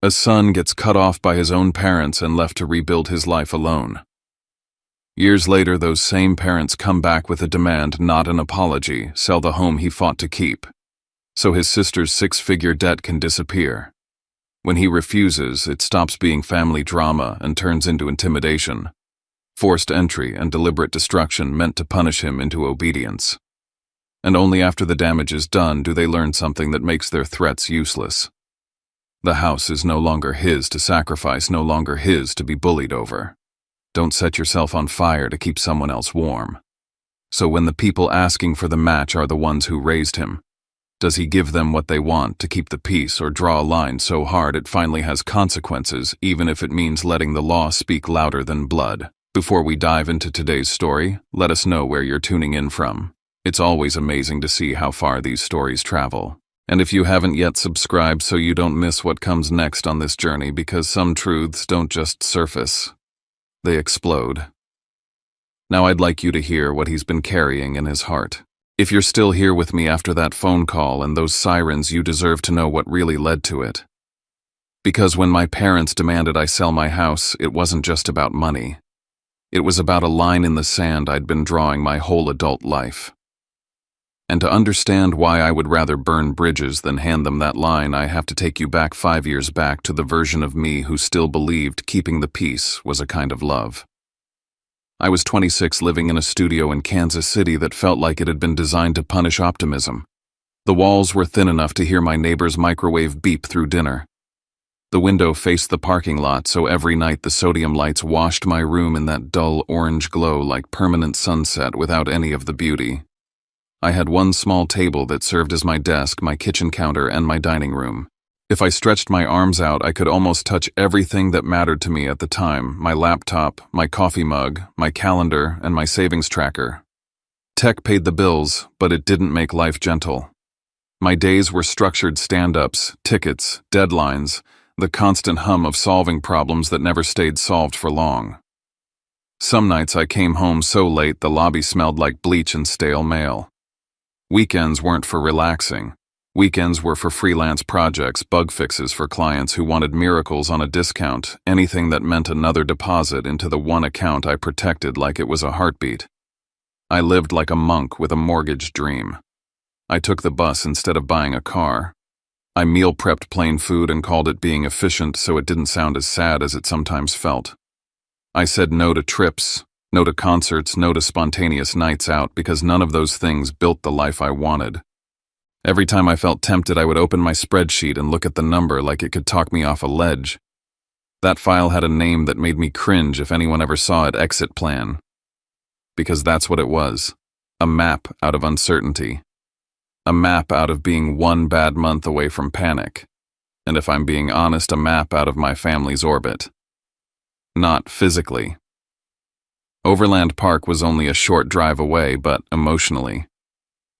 A son gets cut off by his own parents and left to rebuild his life alone. Years later, those same parents come back with a demand, not an apology, sell the home he fought to keep, so his sister's six-figure debt can disappear. When he refuses, it stops being family drama and turns into intimidation, forced entry, and deliberate destruction meant to punish him into obedience. And only after the damage is done do they learn something that makes their threats useless. The house is no longer his to sacrifice, no longer his to be bullied over. Don't set yourself on fire to keep someone else warm. So when the people asking for the match are the ones who raised him, does he give them what they want to keep the peace, or draw a line so hard it finally has consequences, even if it means letting the law speak louder than blood? Before we dive into today's story, let us know where you're tuning in from. It's always amazing to see how far these stories travel. And if you haven't yet subscribed so you don't miss what comes next on this journey, because some truths don't just surface, they explode. Now I'd like you to hear what he's been carrying in his heart. If you're still here with me after that phone call and those sirens, you deserve to know what really led to it. Because when my parents demanded I sell my house, it wasn't just about money. It was about a line in the sand I'd been drawing my whole adult life. And to understand why I would rather burn bridges than hand them that line, I have to take you back 5 years back to the version of me who still believed keeping the peace was a kind of love. I was 26, living in a studio in Kansas City that felt like it had been designed to punish optimism. The walls were thin enough to hear my neighbor's microwave beep through dinner. The window faced the parking lot, so every night the sodium lights washed my room in that dull orange glow like permanent sunset without any of the beauty. I had one small table that served as my desk, my kitchen counter, and my dining room. If I stretched my arms out, I could almost touch everything that mattered to me at the time: my laptop, my coffee mug, my calendar, and my savings tracker. Tech paid the bills, but it didn't make life gentle. My days were structured stand-ups, tickets, deadlines, the constant hum of solving problems that never stayed solved for long. Some nights I came home so late the lobby smelled like bleach and stale mail. Weekends weren't for relaxing. Weekends were for freelance projects, bug fixes for clients who wanted miracles on a discount, anything that meant another deposit into the one account I protected like it was a heartbeat. I lived like a monk with a mortgage dream. I took the bus instead of buying a car. I meal prepped plain food and called it being efficient so it didn't sound as sad as it sometimes felt. I said no to trips, no to concerts, no to spontaneous nights out, because none of those things built the life I wanted. Every time I felt tempted, I would open my spreadsheet and look at the number like it could talk me off a ledge. That file had a name that made me cringe if anyone ever saw it: exit plan. Because that's what it was. A map out of uncertainty. A map out of being one bad month away from panic. And if I'm being honest, a map out of my family's orbit. Not physically. Overland Park was only a short drive away, but emotionally,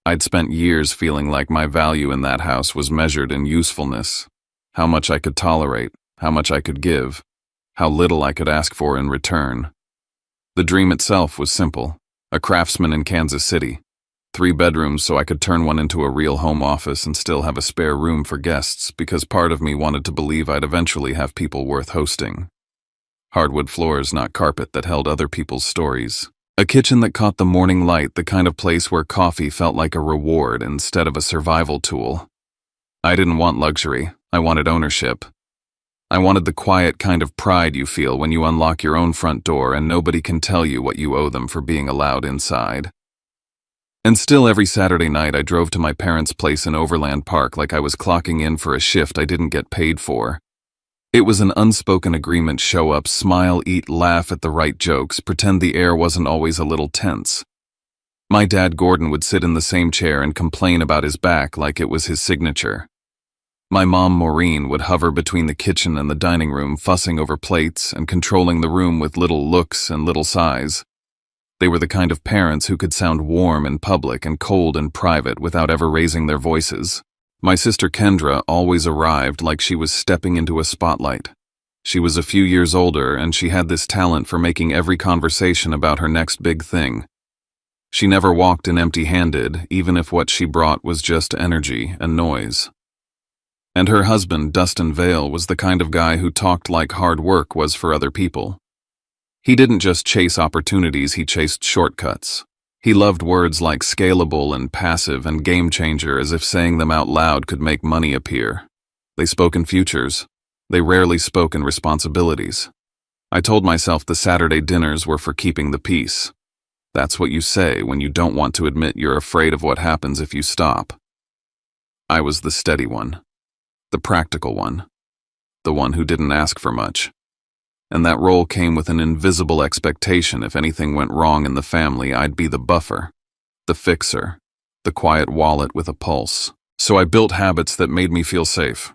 I'd spent years feeling like my value in that house was measured in usefulness, how much I could tolerate, how much I could give, how little I could ask for in return. The dream itself was simple: a craftsman in Kansas City, 3 bedrooms so I could turn one into a real home office and still have a spare room for guests, because part of me wanted to believe I'd eventually have people worth hosting. Hardwood floors, not carpet that held other people's stories. A kitchen that caught the morning light, the kind of place where coffee felt like a reward instead of a survival tool. I didn't want luxury, I wanted ownership. I wanted the quiet kind of pride you feel when you unlock your own front door and nobody can tell you what you owe them for being allowed inside. And still, every Saturday night I drove to my parents' place in Overland Park like I was clocking in for a shift I didn't get paid for. It was an unspoken agreement: show up, smile, eat, laugh at the right jokes, pretend the air wasn't always a little tense. My dad, Gordon, would sit in the same chair and complain about his back like it was his signature. My mom, Maureen, would hover between the kitchen and the dining room, fussing over plates and controlling the room with little looks and little sighs. They were the kind of parents who could sound warm in public and cold in private without ever raising their voices. My sister Kendra always arrived like she was stepping into a spotlight. She was a few years older, and she had this talent for making every conversation about her next big thing. She never walked in empty-handed, even if what she brought was just energy and noise. And her husband, Dustin Vale, was the kind of guy who talked like hard work was for other people. He didn't just chase opportunities, he chased shortcuts. He loved words like scalable and passive and game changer, as if saying them out loud could make money appear. They spoke in futures. They rarely spoke in responsibilities. I told myself the Saturday dinners were for keeping the peace. That's what you say when you don't want to admit you're afraid of what happens if you stop. I was the steady one, the practical one, the one who didn't ask for much. And that role came with an invisible expectation. If anything went wrong in the family, I'd be the buffer, the fixer, the quiet wallet with a pulse. So I built habits that made me feel safe.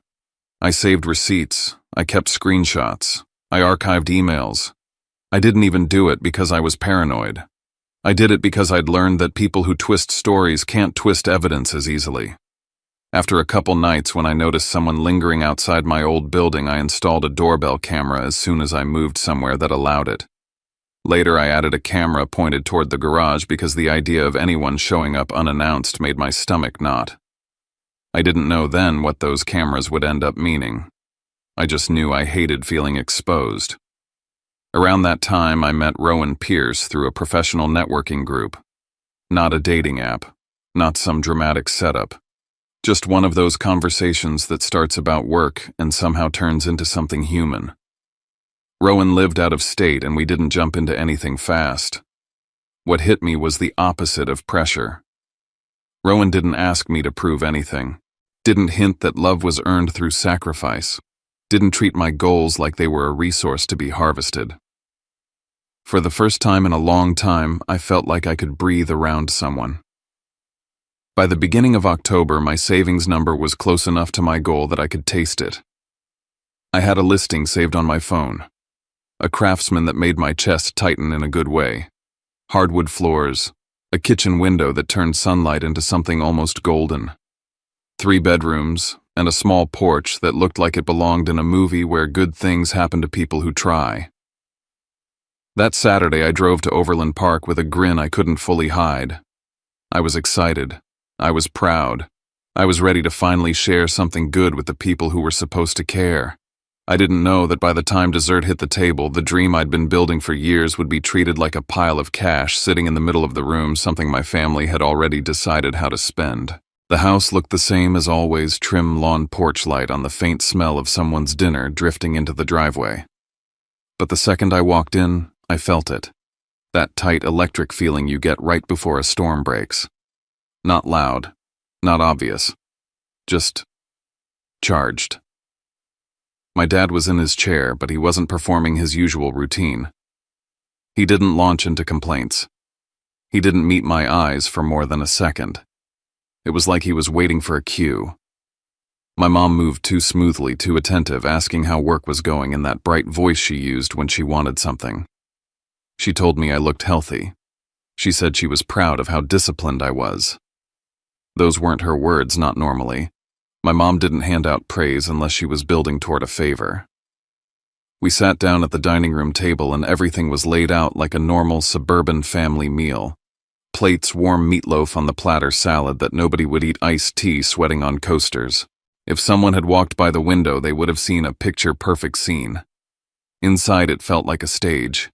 I saved receipts, I kept screenshots, I archived emails. I didn't even do it because I was paranoid. I did it because I'd learned that people who twist stories can't twist evidence as easily. After a couple nights when I noticed someone lingering outside my old building, I installed a doorbell camera as soon as I moved somewhere that allowed it. Later, I added a camera pointed toward the garage because the idea of anyone showing up unannounced made my stomach knot. I didn't know then what those cameras would end up meaning. I just knew I hated feeling exposed. Around that time, I met Rowan Pierce through a professional networking group. Not a dating app, not some dramatic setup. Just one of those conversations that starts about work and somehow turns into something human. Rowan lived out of state and we didn't jump into anything fast. What hit me was the opposite of pressure. Rowan didn't ask me to prove anything, didn't hint that love was earned through sacrifice, didn't treat my goals like they were a resource to be harvested. For the first time in a long time, I felt like I could breathe around someone. By the beginning of October, my savings number was close enough to my goal that I could taste it. I had a listing saved on my phone, a craftsman that made my chest tighten in a good way, hardwood floors, a kitchen window that turned sunlight into something almost golden, 3 bedrooms, and a small porch that looked like it belonged in a movie where good things happen to people who try. That Saturday, I drove to Overland Park with a grin I couldn't fully hide. I was excited. I was proud. I was ready to finally share something good with the people who were supposed to care. I didn't know that by the time dessert hit the table, the dream I'd been building for years would be treated like a pile of cash sitting in the middle of the room, something my family had already decided how to spend. The house looked the same as always, trim lawn porch light on the faint smell of someone's dinner drifting into the driveway. But the second I walked in, I felt it. That tight electric feeling you get right before a storm breaks. Not loud, not obvious, just charged. My dad was in his chair, but he wasn't performing his usual routine. He didn't launch into complaints. He didn't meet my eyes for more than a second. It was like he was waiting for a cue. My mom moved too smoothly, too attentive, asking how work was going in that bright voice she used when she wanted something. She told me I looked healthy. She said she was proud of how disciplined I was. Those weren't her words, not normally. My mom didn't hand out praise unless she was building toward a favor. We sat down at the dining room table and everything was laid out like a normal suburban family meal. Plates, warm meatloaf on the platter, salad that nobody would eat, iced tea sweating on coasters. If someone had walked by the window, they would have seen a picture-perfect scene. Inside, it felt like a stage.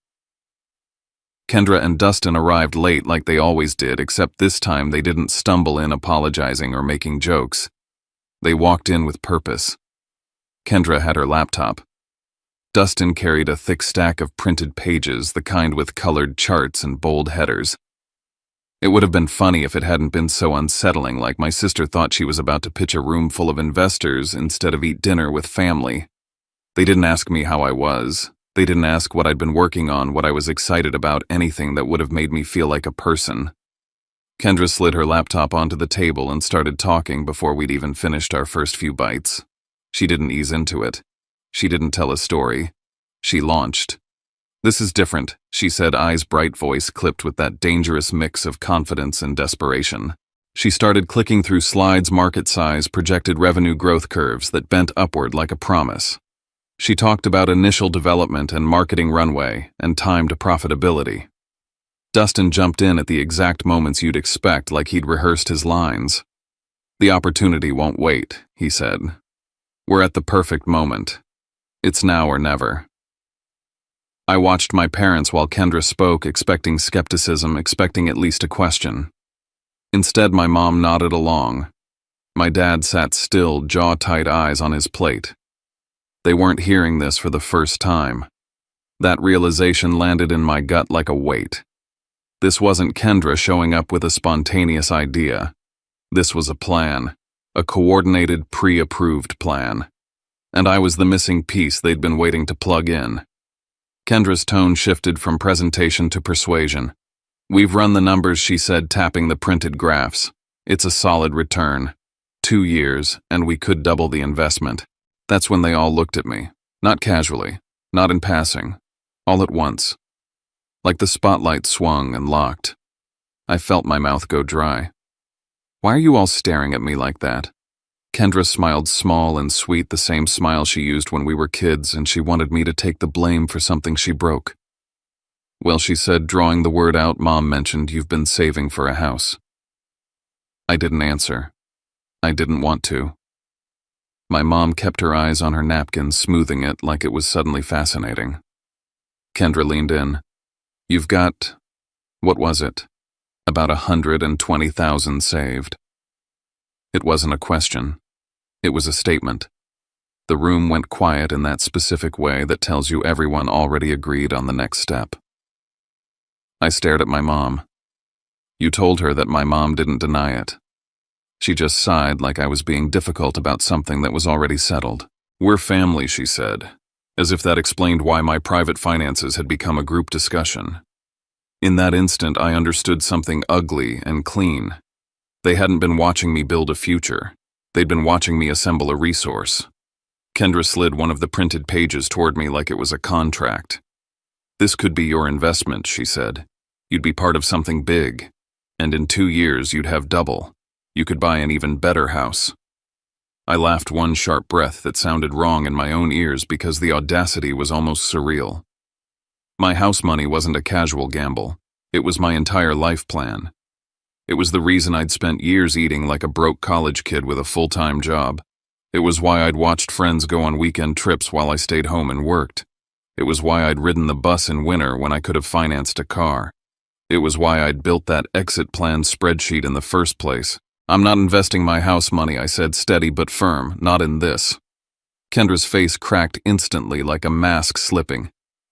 Kendra and Dustin arrived late like they always did, except this time they didn't stumble in apologizing or making jokes. They walked in with purpose. Kendra had her laptop. Dustin carried a thick stack of printed pages, the kind with colored charts and bold headers. It would have been funny if it hadn't been so unsettling, like my sister thought she was about to pitch a room full of investors instead of eat dinner with family. They didn't ask me how I was. They didn't ask what I'd been working on, what I was excited about, anything that would have made me feel like a person. Kendra slid her laptop onto the table and started talking before we'd even finished our first few bites. She didn't ease into it. She didn't tell a story. She launched. "This is different," she said, eyes bright, voice clipped with that dangerous mix of confidence and desperation. She started clicking through slides, market size, projected revenue growth curves that bent upward like a promise. She talked about initial development and marketing runway and time to profitability. Dustin jumped in at the exact moments you'd expect, like he'd rehearsed his lines. "The opportunity won't wait," he said. We're at the perfect moment. It's now or never. I watched my parents while Kendra spoke, expecting skepticism, expecting at least a question. Instead, my mom nodded along. My dad sat still, jaw-tight eyes on his plate. They weren't hearing this for the first time. That realization landed in my gut like a weight. This wasn't Kendra showing up with a spontaneous idea. This was a plan, a coordinated, pre-approved plan. And I was the missing piece they'd been waiting to plug in. Kendra's tone shifted from presentation to persuasion. "We've run the numbers," she said, tapping the printed graphs. "It's a solid return. 2 years, and we could double the investment." That's when they all looked at me. Not casually, not in passing. All at once. Like the spotlight swung and locked. I felt my mouth go dry. "Why are you all staring at me like that?" Kendra smiled small and sweet, the same smile she used when we were kids, and she wanted me to take the blame for something she broke. "Well," she said, drawing the word out, "Mom mentioned you've been saving for a house." I didn't answer. I didn't want to. My mom kept her eyes on her napkin, smoothing it like it was suddenly fascinating. Kendra leaned in. "You've got, what was it? About 120,000 saved." It wasn't a question. It was a statement. The room went quiet in that specific way that tells you everyone already agreed on the next step. I stared at my mom. "You told her that?" My mom didn't deny it. She just sighed like I was being difficult about something that was already settled. "We're family," she said, as if that explained why my private finances had become a group discussion. In that instant, I understood something ugly and clean. They hadn't been watching me build a future. They'd been watching me assemble a resource. Kendra slid one of the printed pages toward me like it was a contract. "This could be your investment," she said. "You'd be part of something big. And in 2 years, you'd have double. You could buy an even better house." I laughed one sharp breath that sounded wrong in my own ears because the audacity was almost surreal. My house money wasn't a casual gamble. It was my entire life plan. It was the reason I'd spent years eating like a broke college kid with a full-time job. It was why I'd watched friends go on weekend trips while I stayed home and worked. It was why I'd ridden the bus in winter when I could have financed a car. It was why I'd built that exit plan spreadsheet in the first place. "I'm not investing my house money," I said, steady but firm, "not in this." Kendra's face cracked instantly like a mask slipping.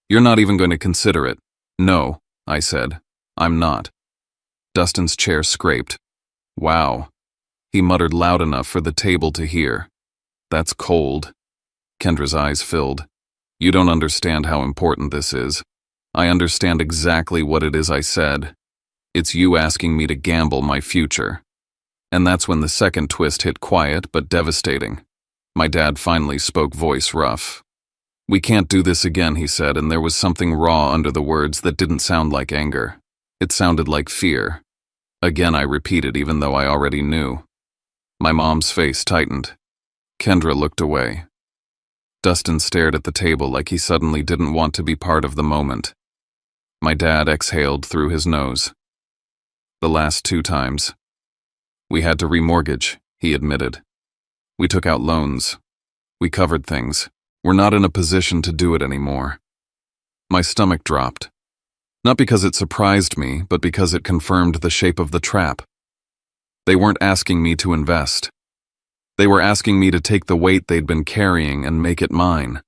"You're not even going to consider it." "No," I said. "I'm not." Dustin's chair scraped. "Wow." He muttered loud enough for the table to hear. "That's cold." Kendra's eyes filled. "You don't understand how important this is." "I understand exactly what it is," I said. "It's you asking me to gamble my future." And that's when the second twist hit, quiet but devastating. My dad finally spoke, voice rough. "We can't do this again," he said, and there was something raw under the words that didn't sound like anger. It sounded like fear. Again, I repeated, even though I already knew. My mom's face tightened. Kendra looked away. Dustin stared at the table like he suddenly didn't want to be part of the moment. My dad exhaled through his nose. "The last 2 times. We had to remortgage," he admitted. "We took out loans. We covered things. We're not in a position to do it anymore." My stomach dropped. Not because it surprised me, but because it confirmed the shape of the trap. They weren't asking me to invest. They were asking me to take the weight they'd been carrying and make it mine.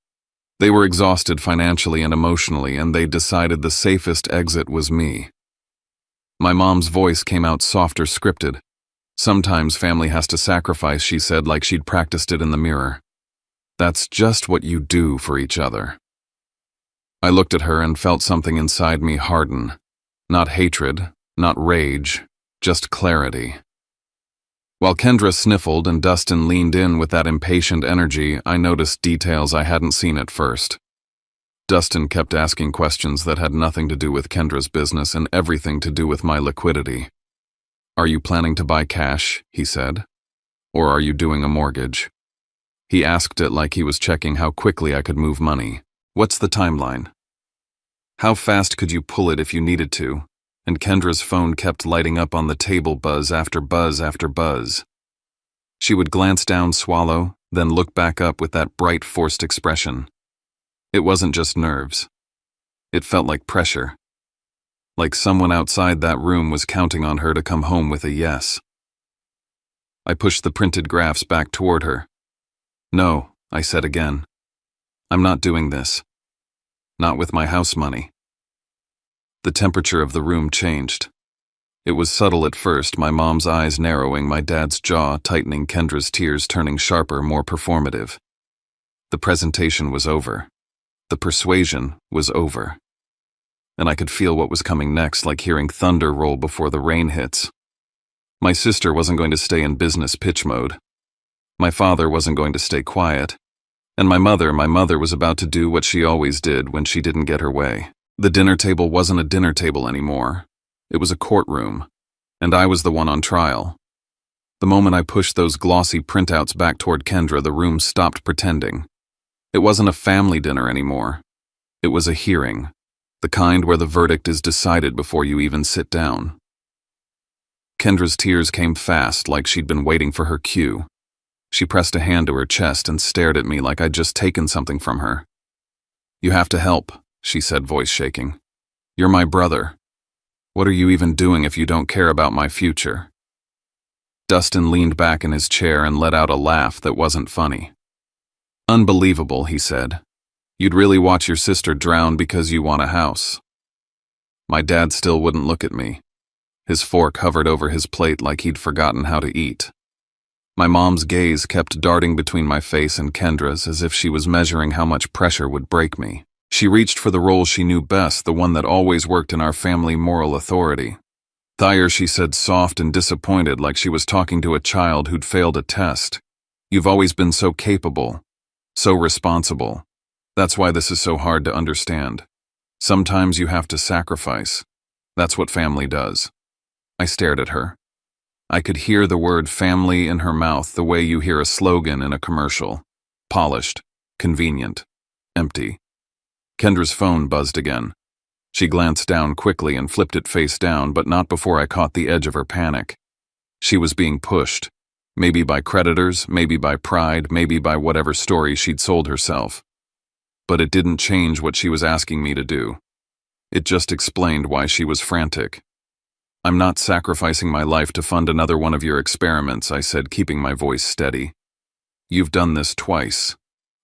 They were exhausted financially and emotionally, and they decided the safest exit was me. My mom's voice came out softer, scripted. "Sometimes family has to sacrifice," she said like she'd practiced it in the mirror. "That's just what you do for each other." I looked at her and felt something inside me harden. Not hatred, not rage, just clarity. While Kendra sniffled and Dustin leaned in with that impatient energy, I noticed details I hadn't seen at first. Dustin kept asking questions that had nothing to do with Kendra's business and everything to do with my liquidity. "Are you planning to buy cash?" he said. "Or are you doing a mortgage?" He asked it like he was checking how quickly I could move money. "What's the timeline? How fast could you pull it if you needed to?" And Kendra's phone kept lighting up on the table, buzz after buzz after buzz. She would glance down, swallow, then looked back up with that bright, forced expression. It wasn't just nerves. It felt like pressure. Like someone outside that room was counting on her to come home with a yes. I pushed the printed graphs back toward her. "No," I said again. "I'm not doing this. Not with my house money." The temperature of the room changed. It was subtle at first, my mom's eyes narrowing, my dad's jaw tightening, Kendra's tears turning sharper, more performative. The presentation was over. The persuasion was over. And I could feel what was coming next, like hearing thunder roll before the rain hits. My sister wasn't going to stay in business pitch mode. My father wasn't going to stay quiet. And my mother was about to do what she always did when she didn't get her way. The dinner table wasn't a dinner table anymore. It was a courtroom, and I was the one on trial. The moment I pushed those glossy printouts back toward Kendra, the room stopped pretending. It wasn't a family dinner anymore. It was a hearing, the kind where the verdict is decided before you even sit down. Kendra's tears came fast, like she'd been waiting for her cue. She pressed a hand to her chest and stared at me like I'd just taken something from her. "You have to help," she said, voice shaking. "You're my brother. What are you even doing if you don't care about my future?" Dustin leaned back in his chair and let out a laugh that wasn't funny. "Unbelievable," he said. "You'd really watch your sister drown because you want a house." My dad still wouldn't look at me. His fork hovered over his plate like he'd forgotten how to eat. My mom's gaze kept darting between my face and Kendra's as if she was measuring how much pressure would break me. She reached for the role she knew best, the one that always worked in our family, moral authority. "Thayer," she said, soft and disappointed, like she was talking to a child who'd failed a test. "You've always been so capable, so responsible. That's why this is so hard to understand. Sometimes you have to sacrifice. That's what family does." I stared at her. I could hear the word family in her mouth the way you hear a slogan in a commercial. Polished, convenient, empty. Kendra's phone buzzed again. She glanced down quickly and flipped it face down, but not before I caught the edge of her panic. She was being pushed. Maybe by creditors, maybe by pride, maybe by whatever story she'd sold herself. But it didn't change what she was asking me to do. It just explained why she was frantic. "I'm not sacrificing my life to fund another one of your experiments," I said, keeping my voice steady. "You've done this twice.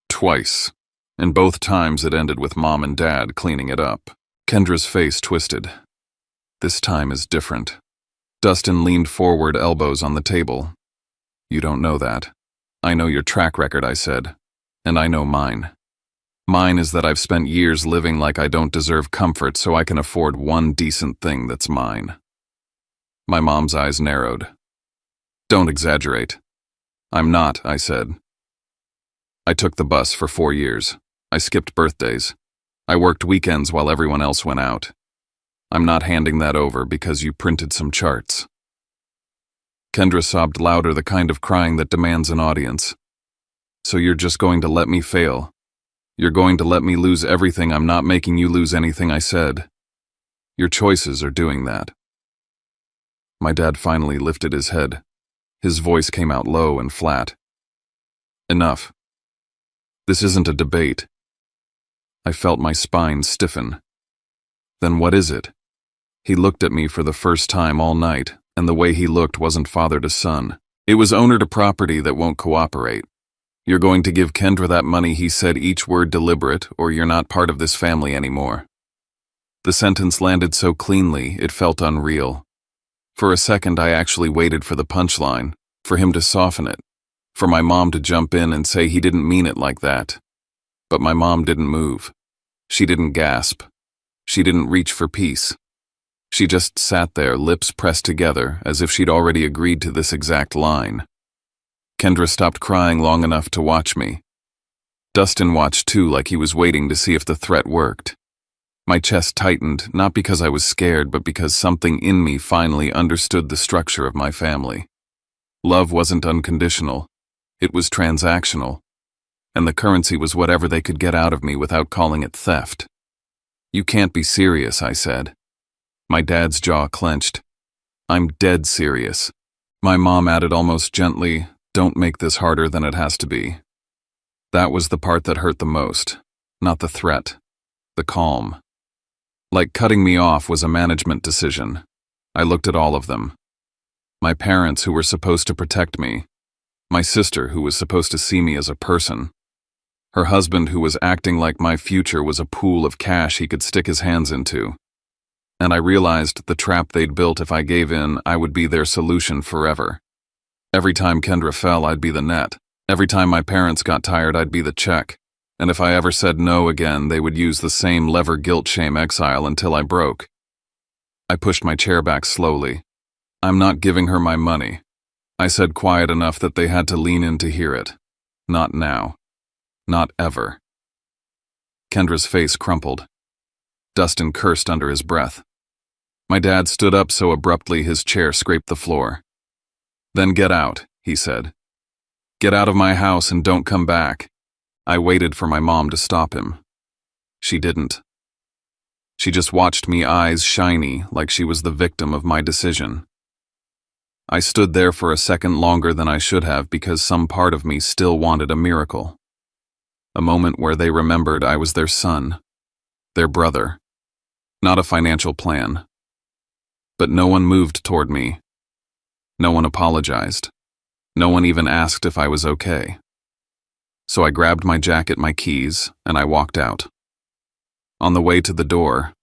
Twice. And both times it ended with Mom and Dad cleaning it up." Kendra's face twisted. "This time is different." Dustin leaned forward, elbows on the table. "You don't know that. I know your track record," I said. "And I know mine. Mine is that I've spent years living like I don't deserve comfort so I can afford one decent thing that's mine." My mom's eyes narrowed. "Don't exaggerate." "I'm not," I said. "I took the bus for 4 years. I skipped birthdays. I worked weekends while everyone else went out. I'm not handing that over because you printed some charts." Kendra sobbed louder, the kind of crying that demands an audience. "So you're just going to let me fail? You're going to let me lose everything?" "I'm not making you lose anything," I said. "Your choices are doing that." My dad finally lifted his head. His voice came out low and flat. "Enough. This isn't a debate." I felt my spine stiffen. "Then what is it?" He looked at me for the first time all night, and the way he looked wasn't father to son. It was owner to property that won't cooperate. "You're going to give Kendra that money," he said, each word deliberate, "or you're not part of this family anymore." The sentence landed so cleanly, it felt unreal. For a second, I actually waited for the punchline, for him to soften it, for my mom to jump in and say he didn't mean it like that. But my mom didn't move. She didn't gasp. She didn't reach for peace. She just sat there, lips pressed together, as if she'd already agreed to this exact line. Kendra stopped crying long enough to watch me. Dustin watched too, like he was waiting to see if the threat worked. My chest tightened, not because I was scared, but because something in me finally understood the structure of my family. Love wasn't unconditional. It was transactional. And the currency was whatever they could get out of me without calling it theft. "You can't be serious," I said. My dad's jaw clenched. "I'm dead serious." My mom added almost gently, "Don't make this harder than it has to be." That was the part that hurt the most. Not the threat. The calm. Like cutting me off was a management decision. I looked at all of them. My parents, who were supposed to protect me. My sister, who was supposed to see me as a person. Her husband, who was acting like my future was a pool of cash he could stick his hands into. And I realized the trap they'd built. If I gave in, I would be their solution forever. Every time Kendra fell, I'd be the net. Every time my parents got tired, I'd be the check. And if I ever said no again, they would use the same lever: guilt, shame, exile, until I broke. I pushed my chair back slowly. I'm not giving her my money. I said quiet enough that they had to lean in to hear it. Not now. Not ever. Kendra's face crumpled. Dustin cursed under his breath. My dad stood up so abruptly his chair scraped the floor. Then get out, he said. Get out of my house and don't come back. I waited for my mom to stop him. She didn't. She just watched me, eyes shiny, like she was the victim of my decision. I stood there for a second longer than I should have because some part of me still wanted a miracle. A moment where they remembered I was their son, their brother, not a financial plan. But no one moved toward me. No one apologized. No one even asked if I was okay. So I grabbed my jacket, my keys, and I walked out. On the way to the door,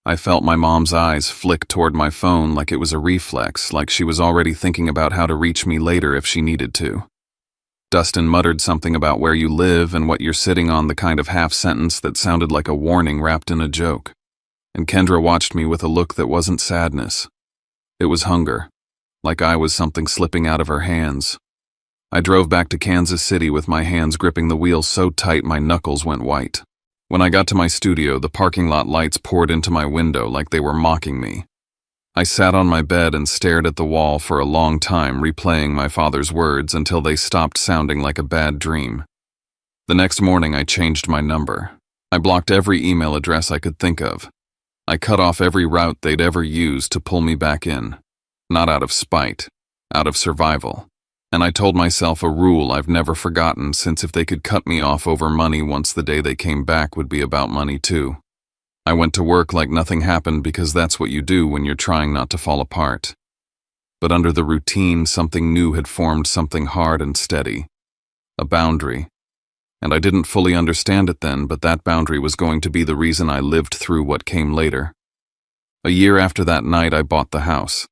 I felt my mom's eyes flick toward my phone like it was a reflex, like she was already thinking about how to reach me later if she needed to. Dustin muttered something about where you live and what you're sitting on, the kind of half-sentence that sounded like a warning wrapped in a joke. And Kendra watched me with a look that wasn't sadness. It was hunger, like I was something slipping out of her hands. I drove back to Kansas City with my hands gripping the wheel so tight my knuckles went white. When I got to my studio, the parking lot lights poured into my window like they were mocking me. I sat on my bed and stared at the wall for a long time, replaying my father's words until they stopped sounding like a bad dream. The next morning, I changed my number. I blocked every email address I could think of. I cut off every route they'd ever used to pull me back in. Not out of spite, out of survival. And I told myself a rule I've never forgotten, since if they could cut me off over money once, the day they came back would be about money too. I went to work like nothing happened because that's what you do when you're trying not to fall apart. But under the routine, something new had formed, something hard and steady. A boundary. And I didn't fully understand it then, but that boundary was going to be the reason I lived through what came later. A year after that night, I bought the house.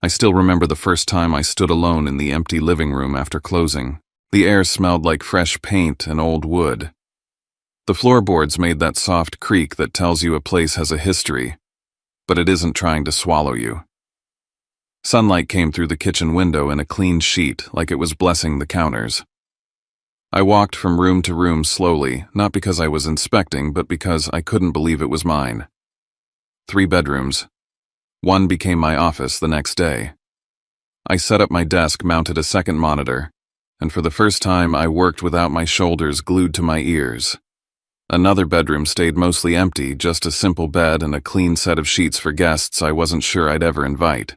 I still remember the first time I stood alone in the empty living room after closing. The air smelled like fresh paint and old wood. The floorboards made that soft creak that tells you a place has a history, but it isn't trying to swallow you. Sunlight came through the kitchen window in a clean sheet, like it was blessing the counters. I walked from room to room slowly, not because I was inspecting, but because I couldn't believe it was mine. 3 bedrooms. One became my office the next day. I set up my desk, mounted a second monitor, and for the first time I worked without my shoulders glued to my ears. Another bedroom stayed mostly empty, just a simple bed and a clean set of sheets for guests I wasn't sure I'd ever invite.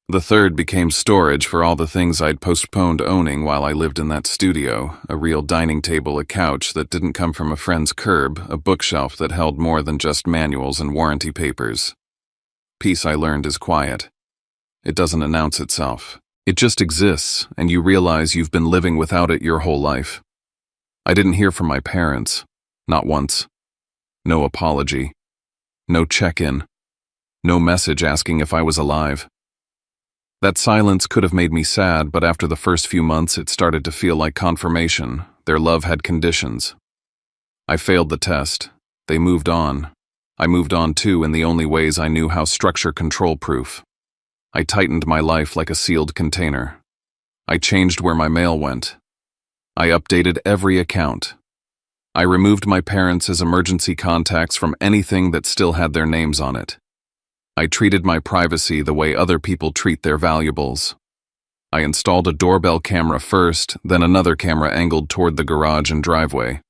The third became storage for all the things I'd postponed owning while I lived in that studio: a real dining table, a couch that didn't come from a friend's curb, a bookshelf that held more than just manuals and warranty papers. Peace, I learned, is quiet. It doesn't announce itself. It just exists, and you realize you've been living without it your whole life. I didn't hear from my parents. Not once. No apology. No check-in. No message asking if I was alive. That silence could have made me sad, but after the first few months it started to feel like confirmation. Their love had conditions. I failed the test. They moved on. I moved on too, in the only ways I knew how: structure, control-proof. I tightened my life like a sealed container. I changed where my mail went. I updated every account. I removed my parents as emergency contacts from anything that still had their names on it. I treated my privacy the way other people treat their valuables. I installed a doorbell camera first, then another camera angled toward the garage and driveway.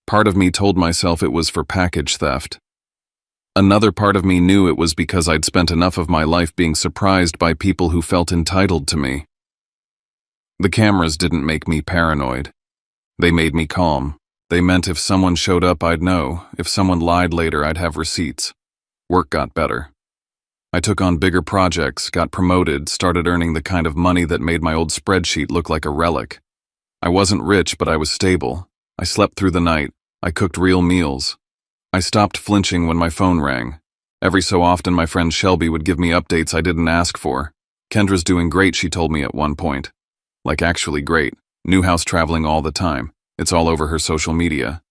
Part of me told myself it was for package theft. Another part of me knew it was because I'd spent enough of my life being surprised by people who felt entitled to me. The cameras didn't make me paranoid. They made me calm. They meant if someone showed up, I'd know. If someone lied later, I'd have receipts. Work got better. I took on bigger projects, got promoted, started earning the kind of money that made my old spreadsheet look like a relic. I wasn't rich, but I was stable. I slept through the night. I cooked real meals. I stopped flinching when my phone rang. Every so often, my friend Shelby would give me updates I didn't ask for. Kendra's doing great, she told me at one point. Like actually great. New house, traveling all the time. It's all over her social media.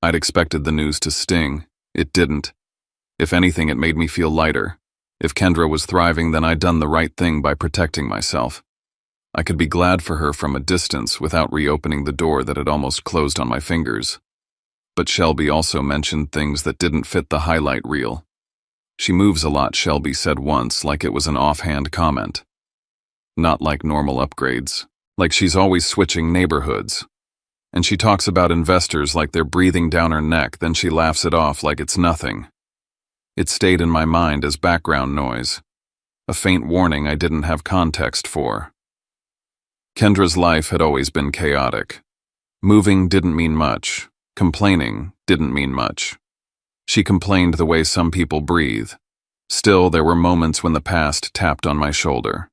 I'd expected the news to sting. It didn't. If anything, it made me feel lighter. If Kendra was thriving, then I'd done the right thing by protecting myself. I could be glad for her from a distance without reopening the door that had almost closed on my fingers. But Shelby also mentioned things that didn't fit the highlight reel. She moves a lot, Shelby said once, like it was an offhand comment. Not like normal upgrades, like she's always switching neighborhoods. And she talks about investors like they're breathing down her neck, then she laughs it off like it's nothing. It stayed in my mind as background noise, a faint warning I didn't have context for. Kendra's life had always been chaotic. Moving didn't mean much. Complaining didn't mean much. She complained the way some people breathe. Still, there were moments when the past tapped on my shoulder.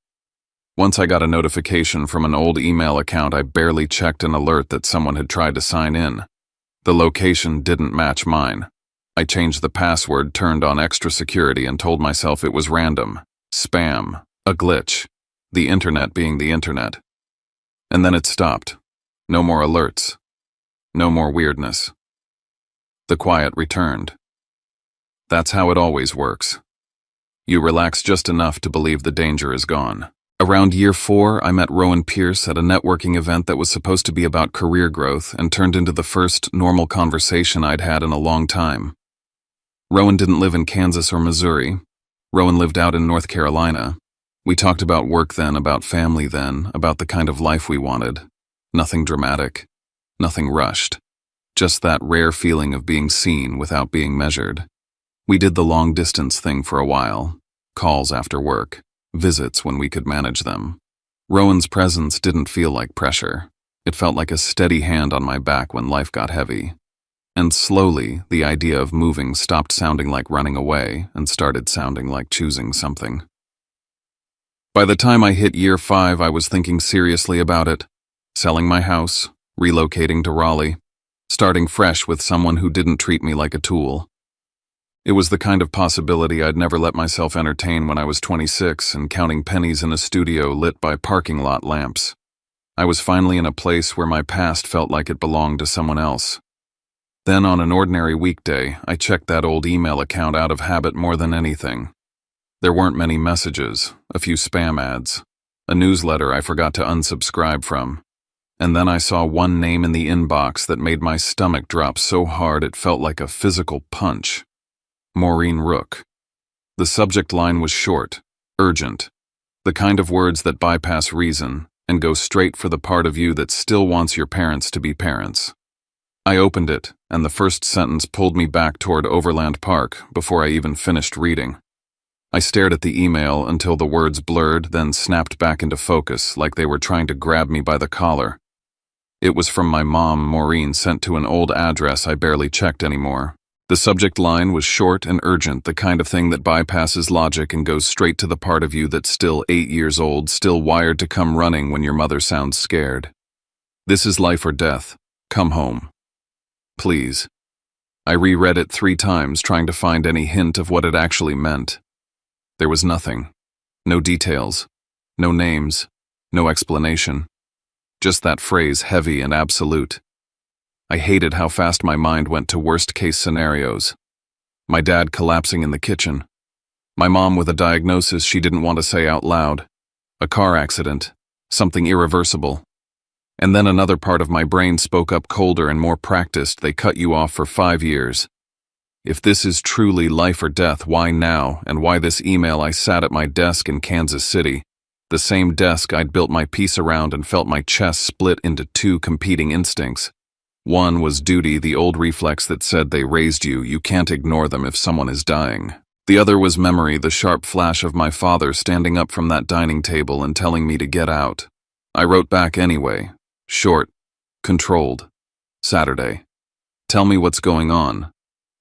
Once I got a notification from an old email account I barely checked, an alert that someone had tried to sign in. The location didn't match mine. I changed the password, turned on extra security, and told myself it was random, spam, a glitch, the internet being the internet. And then it stopped. No more alerts. No more weirdness. The quiet returned. That's how it always works. You relax just enough to believe the danger is gone. Around year 4, I met Rowan Pierce at a networking event that was supposed to be about career growth and turned into the first normal conversation I'd had in a long time. Rowan didn't live in Kansas or Missouri. Rowan lived out in North Carolina. We talked about work then, about family then, about the kind of life we wanted. Nothing dramatic. Nothing rushed. Just that rare feeling of being seen without being measured. We did the long-distance thing for a while. Calls after work. Visits when we could manage them. Rowan's presence didn't feel like pressure. It felt like a steady hand on my back when life got heavy. And slowly, the idea of moving stopped sounding like running away and started sounding like choosing something. By the time I hit year 5, I was thinking seriously about it. Selling my house, relocating to Raleigh, starting fresh with someone who didn't treat me like a tool. It was the kind of possibility I'd never let myself entertain when I was 26 and counting pennies in a studio lit by parking lot lamps. I was finally in a place where my past felt like it belonged to someone else. Then on an ordinary weekday, I checked that old email account out of habit more than anything. There weren't many messages, a few spam ads, a newsletter I forgot to unsubscribe from. And then I saw one name in the inbox that made my stomach drop so hard it felt like a physical punch. Maureen Rook. The subject line was short, urgent, the kind of words that bypass reason and go straight for the part of you that still wants your parents to be parents. I opened it, and the first sentence pulled me back toward Overland Park before I even finished reading. I stared at the email until the words blurred, then snapped back into focus like they were trying to grab me by the collar. It was from my mom, Maureen, sent to an old address I barely checked anymore. The subject line was short and urgent, the kind of thing that bypasses logic and goes straight to the part of you that's still 8 years old, still wired to come running when your mother sounds scared. This is life or death. Come home. Please. I reread it 3 times, trying to find any hint of what it actually meant. There was nothing. No details. No names. No explanation. Just that phrase, heavy and absolute. I hated how fast my mind went to worst-case scenarios. My dad collapsing in the kitchen. My mom with a diagnosis she didn't want to say out loud. A car accident. Something irreversible. And then another part of my brain spoke up colder and more practiced. They cut you off for 5 years. If this is truly life or death, why now, and why this email? I sat at my desk in Kansas City, the same desk I'd built my peace around, and felt my chest split into 2 competing instincts. One was duty, the old reflex that said they raised you, you can't ignore them if someone is dying. The other was memory, the sharp flash of my father standing up from that dining table and telling me to get out. I wrote back anyway. Short, Controlled. Saturday. Tell me what's going on.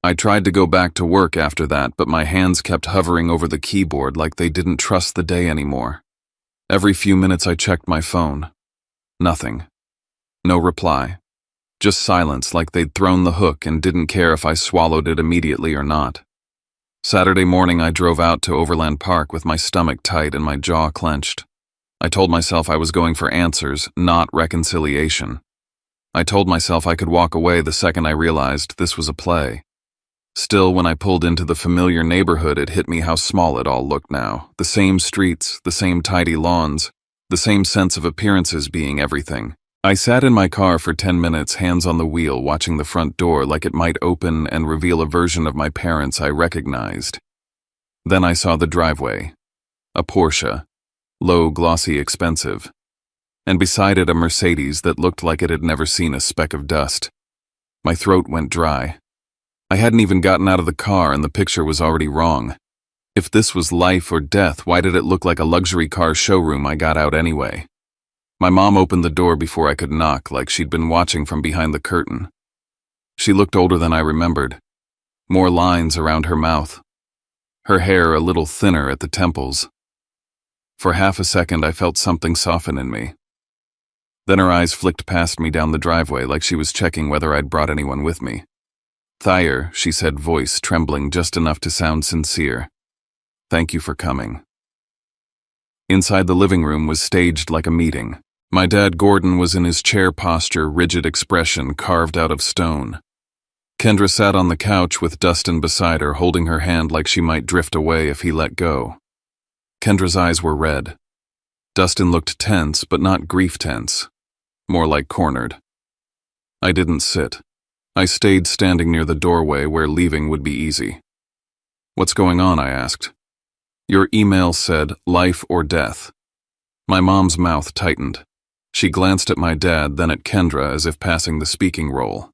I tried to go back to work after that, but my hands kept hovering over the keyboard like they didn't trust the day anymore. Every few minutes I checked my phone. Nothing. No reply. Just silence, like they'd thrown the hook and didn't care if I swallowed it immediately or not. Saturday morning I drove out to Overland Park with my stomach tight and my jaw clenched. I told myself I was going for answers, not reconciliation. I told myself I could walk away the second I realized this was a play. Still, when I pulled into the familiar neighborhood, it hit me how small it all looked now. The same streets, the same tidy lawns, the same sense of appearances being everything. I sat in my car for 10 minutes, hands on the wheel, watching the front door like it might open and reveal a version of my parents I recognized. Then I saw the driveway. A Porsche. Low, glossy, expensive. And beside it a Mercedes that looked like it had never seen a speck of dust. My throat went dry. I hadn't even gotten out of the car and the picture was already wrong. If this was life or death, why did it look like a luxury car showroom I got out anyway? My mom opened the door before I could knock, like she'd been watching from behind the curtain. She looked older than I remembered. More lines around her mouth. Her hair a little thinner at the temples. For half a second I felt something soften in me. Then her eyes flicked past me down the driveway like she was checking whether I'd brought anyone with me. "Thayer," she said, voice trembling just enough to sound sincere. "Thank you for coming." Inside the living room was staged like a meeting. My dad Gordon was in his chair posture, rigid expression carved out of stone. Kendra sat on the couch with Dustin beside her, holding her hand like she might drift away if he let go. Kendra's eyes were red. Dustin looked tense, but not grief tense. More like cornered. I didn't sit. I stayed standing near the doorway where leaving would be easy. "What's going on?" I asked. "Your email said life or death." My mom's mouth tightened. She glanced at my dad, then at Kendra as if passing the speaking role.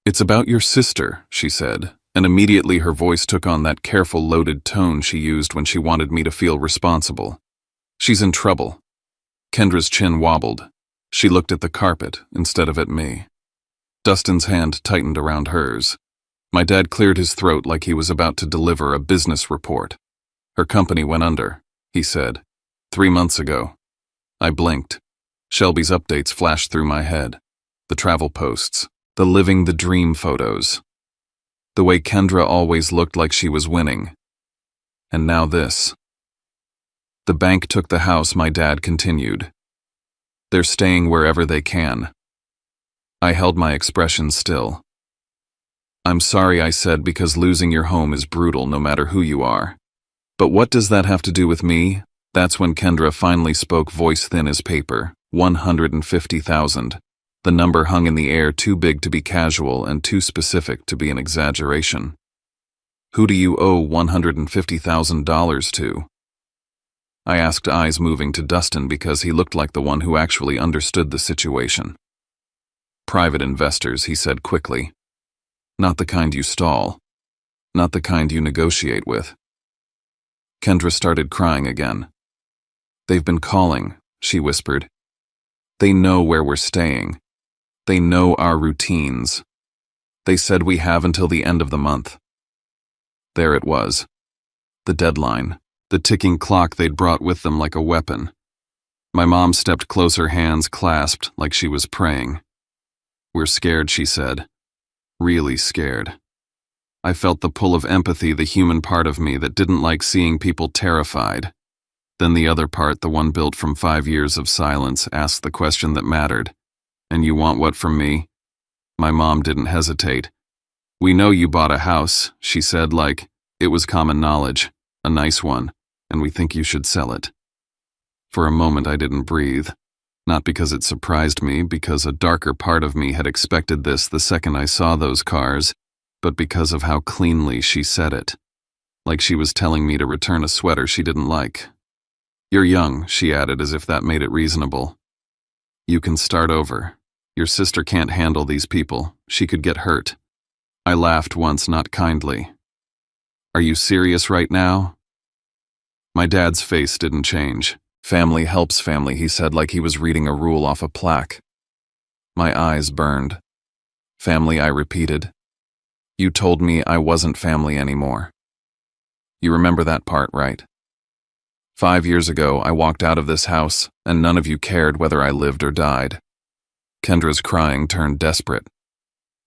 "It's about your sister," she said, and immediately her voice took on that careful, loaded tone she used when she wanted me to feel responsible. "She's in trouble." Kendra's chin wobbled. She looked at the carpet instead of at me. Dustin's hand tightened around hers. My dad cleared his throat like he was about to deliver a business report. "Her company went under," he said. 3 months ago. I blinked. Shelby's updates flashed through my head. The travel posts. The living the dream photos. The way Kendra always looked like she was winning. And now this. "The bank took the house," my dad continued. "They're staying wherever they can." I held my expression still. "I'm sorry," I said, "because losing your home is brutal no matter who you are. But what does that have to do with me?" That's when Kendra finally spoke, voice thin as paper. 150,000. The number hung in the air, too big to be casual and too specific to be an exaggeration. "Who do you owe $150,000 to?" I asked, eyes moving to Dustin because he looked like the one who actually understood the situation. "Private investors," he said quickly. "Not the kind you stall. Not the kind you negotiate with." Kendra started crying again. "They've been calling," she whispered. "They know where we're staying. They know our routines. They said we have until the end of the month." There it was. The deadline. The ticking clock they'd brought with them like a weapon. My mom stepped closer, hands clasped like she was praying. "We're scared," she said. "Really scared." I felt the pull of empathy, the human part of me that didn't like seeing people terrified. Then the other part, the one built from 5 years of silence, asked the question that mattered. "And you want what from me?" My mom didn't hesitate. "We know you bought a house," she said, like it was common knowledge. "A nice one, and we think you should sell it." For a moment I didn't breathe. Not because it surprised me, because a darker part of me had expected this the second I saw those cars, but because of how cleanly she said it. Like she was telling me to return a sweater she didn't like. "You're young," she added, as if that made it reasonable. "You can start over. Your sister can't handle these people. She could get hurt." I laughed once, not kindly. "Are you serious right now?" My dad's face didn't change. "Family helps family," he said, like he was reading a rule off a plaque. My eyes burned. Family, I repeated. You told me I wasn't family anymore. You remember that part, right? 5 years ago, I walked out of this house, and none of you cared whether I lived or died. Kendra's crying turned desperate.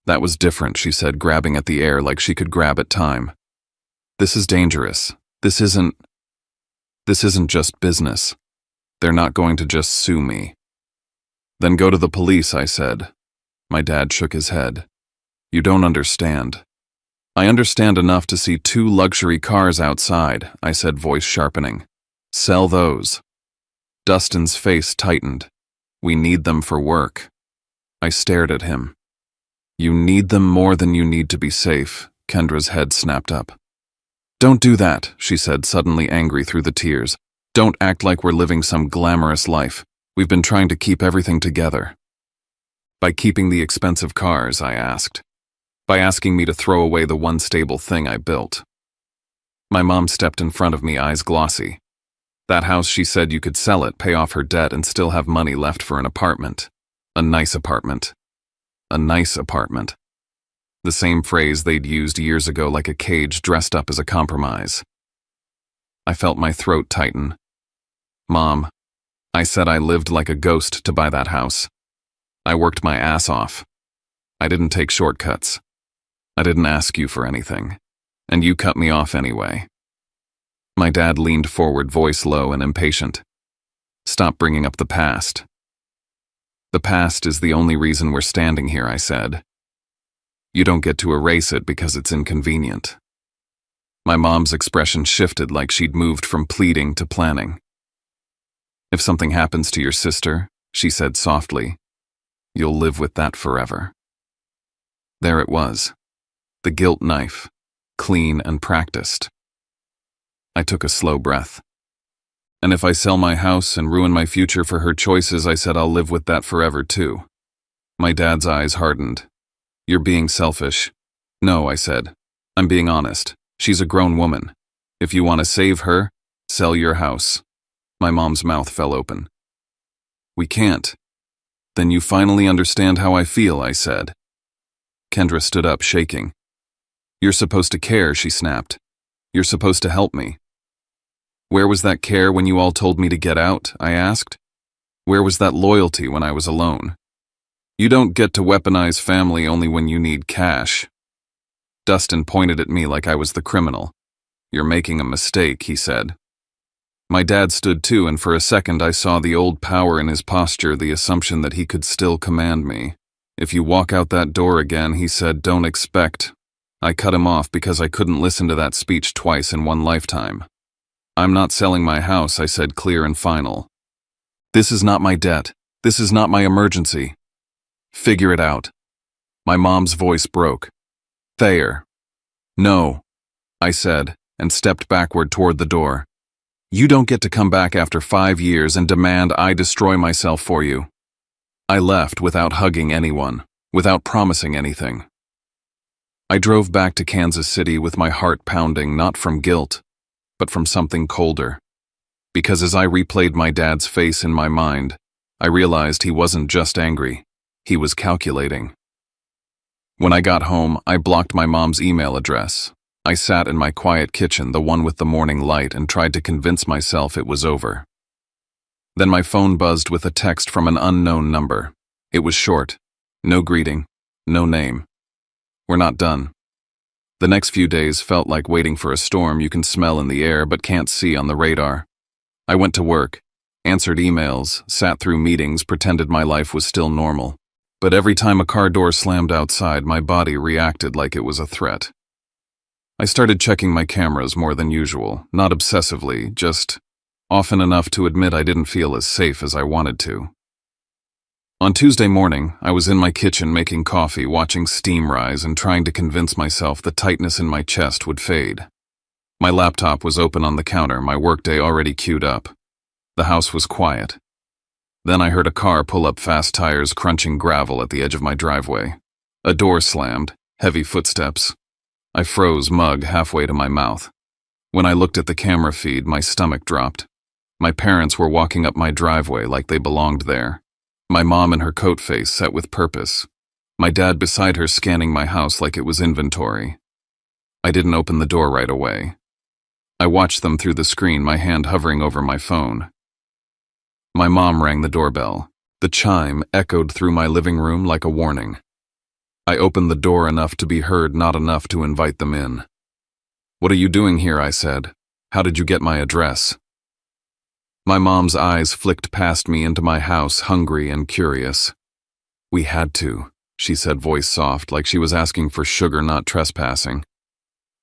That was different, she said, grabbing at the air like she could grab at time. This is dangerous. This isn't just business. They're not going to just sue me. Then go to the police, I said. My dad shook his head. You don't understand. I understand enough to see 2 luxury cars outside, I said, voice sharpening. Sell those. Dustin's face tightened. We need them for work. I stared at him. You need them more than you need to be safe, Kendra's head snapped up. Don't do that, she said, suddenly angry through the tears. Don't act like we're living some glamorous life. We've been trying to keep everything together. By keeping the expensive cars, I asked. By asking me to throw away the one stable thing I built. My mom stepped in front of me, eyes glossy. That house, she said, you could sell it, pay off her debt, and still have money left for an apartment. A nice apartment. A nice apartment. The same phrase they'd used years ago, like a cage dressed up as a compromise. I felt my throat tighten. Mom, I said I lived like a ghost to buy that house. I worked my ass off. I didn't take shortcuts. I didn't ask you for anything. And you cut me off anyway. My dad leaned forward, voice low and impatient. Stop bringing up the past. The past is the only reason we're standing here, I said. You don't get to erase it because it's inconvenient. My mom's expression shifted like she'd moved from pleading to planning. If something happens to your sister, she said softly, you'll live with that forever. There it was. The guilt knife, clean and practiced. I took a slow breath. And if I sell my house and ruin my future for her choices, I said I'll live with that forever too. My dad's eyes hardened. You're being selfish. No, I said. I'm being honest. She's a grown woman. If you want to save her, sell your house. My mom's mouth fell open. We can't. Then you finally understand how I feel, I said. Kendra stood up, shaking. You're supposed to care, she snapped. You're supposed to help me. Where was that care when you all told me to get out? I asked. Where was that loyalty when I was alone? You don't get to weaponize family only when you need cash. Dustin pointed at me like I was the criminal. You're making a mistake, he said. My dad stood too, and for a second I saw the old power in his posture, the assumption that he could still command me. If you walk out that door again, he said, don't expect. I cut him off because I couldn't listen to that speech twice in one lifetime. I'm not selling my house, I said, clear and final. This is not my debt. This is not my emergency. Figure it out. My mom's voice broke. Thayer. No, I said, and stepped backward toward the door. You don't get to come back after 5 years and demand I destroy myself for you. I left without hugging anyone, without promising anything. I drove back to Kansas City with my heart pounding, not from guilt, but from something colder. Because as I replayed my dad's face in my mind, I realized he wasn't just angry, he was calculating. When I got home, I blocked my mom's email address. I sat in my quiet kitchen, the one with the morning light, and tried to convince myself it was over. Then my phone buzzed with a text from an unknown number. It was short. No greeting. No name. We're not done. The next few days felt like waiting for a storm you can smell in the air but can't see on the radar. I went to work, answered emails, sat through meetings, pretended my life was still normal. But every time a car door slammed outside, my body reacted like it was a threat. I started checking my cameras more than usual, not obsessively, just often enough to admit I didn't feel as safe as I wanted to. On Tuesday morning, I was in my kitchen making coffee, watching steam rise and trying to convince myself the tightness in my chest would fade. My laptop was open on the counter, my workday already queued up. The house was quiet. Then I heard a car pull up, fast tires crunching gravel at the edge of my driveway. A door slammed, heavy footsteps. I froze, mug halfway to my mouth. When I looked at the camera feed, my stomach dropped. My parents were walking up my driveway like they belonged there. My mom in her coat face set with purpose. My dad beside her scanning my house like it was inventory. I didn't open the door right away. I watched them through the screen, my hand hovering over my phone. My mom rang the doorbell. The chime echoed through my living room like a warning. I opened the door enough to be heard, not enough to invite them in. "What are you doing here?" I said. "How did you get my address?" My mom's eyes flicked past me into my house, hungry and curious. "We had to," she said, voice soft, like she was asking for sugar, not trespassing.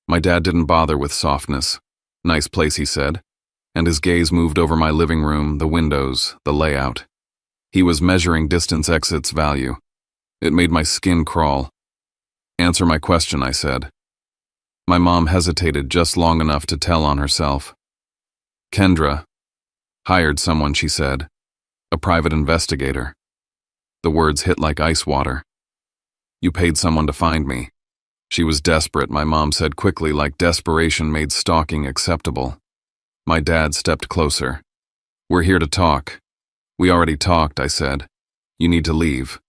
My dad didn't bother with softness. "Nice place," he said, and his gaze moved over my living room, the windows, the layout. He was measuring distance exits value. It made my skin crawl. "Answer my question," I said. My mom hesitated just long enough to tell on herself. "Kendra hired someone," she said. "A private investigator." The words hit like ice water. "You paid someone to find me." She was desperate, my mom said quickly, like desperation made stalking acceptable. My dad stepped closer. "We're here to talk." "We already talked," I said. "You need to leave."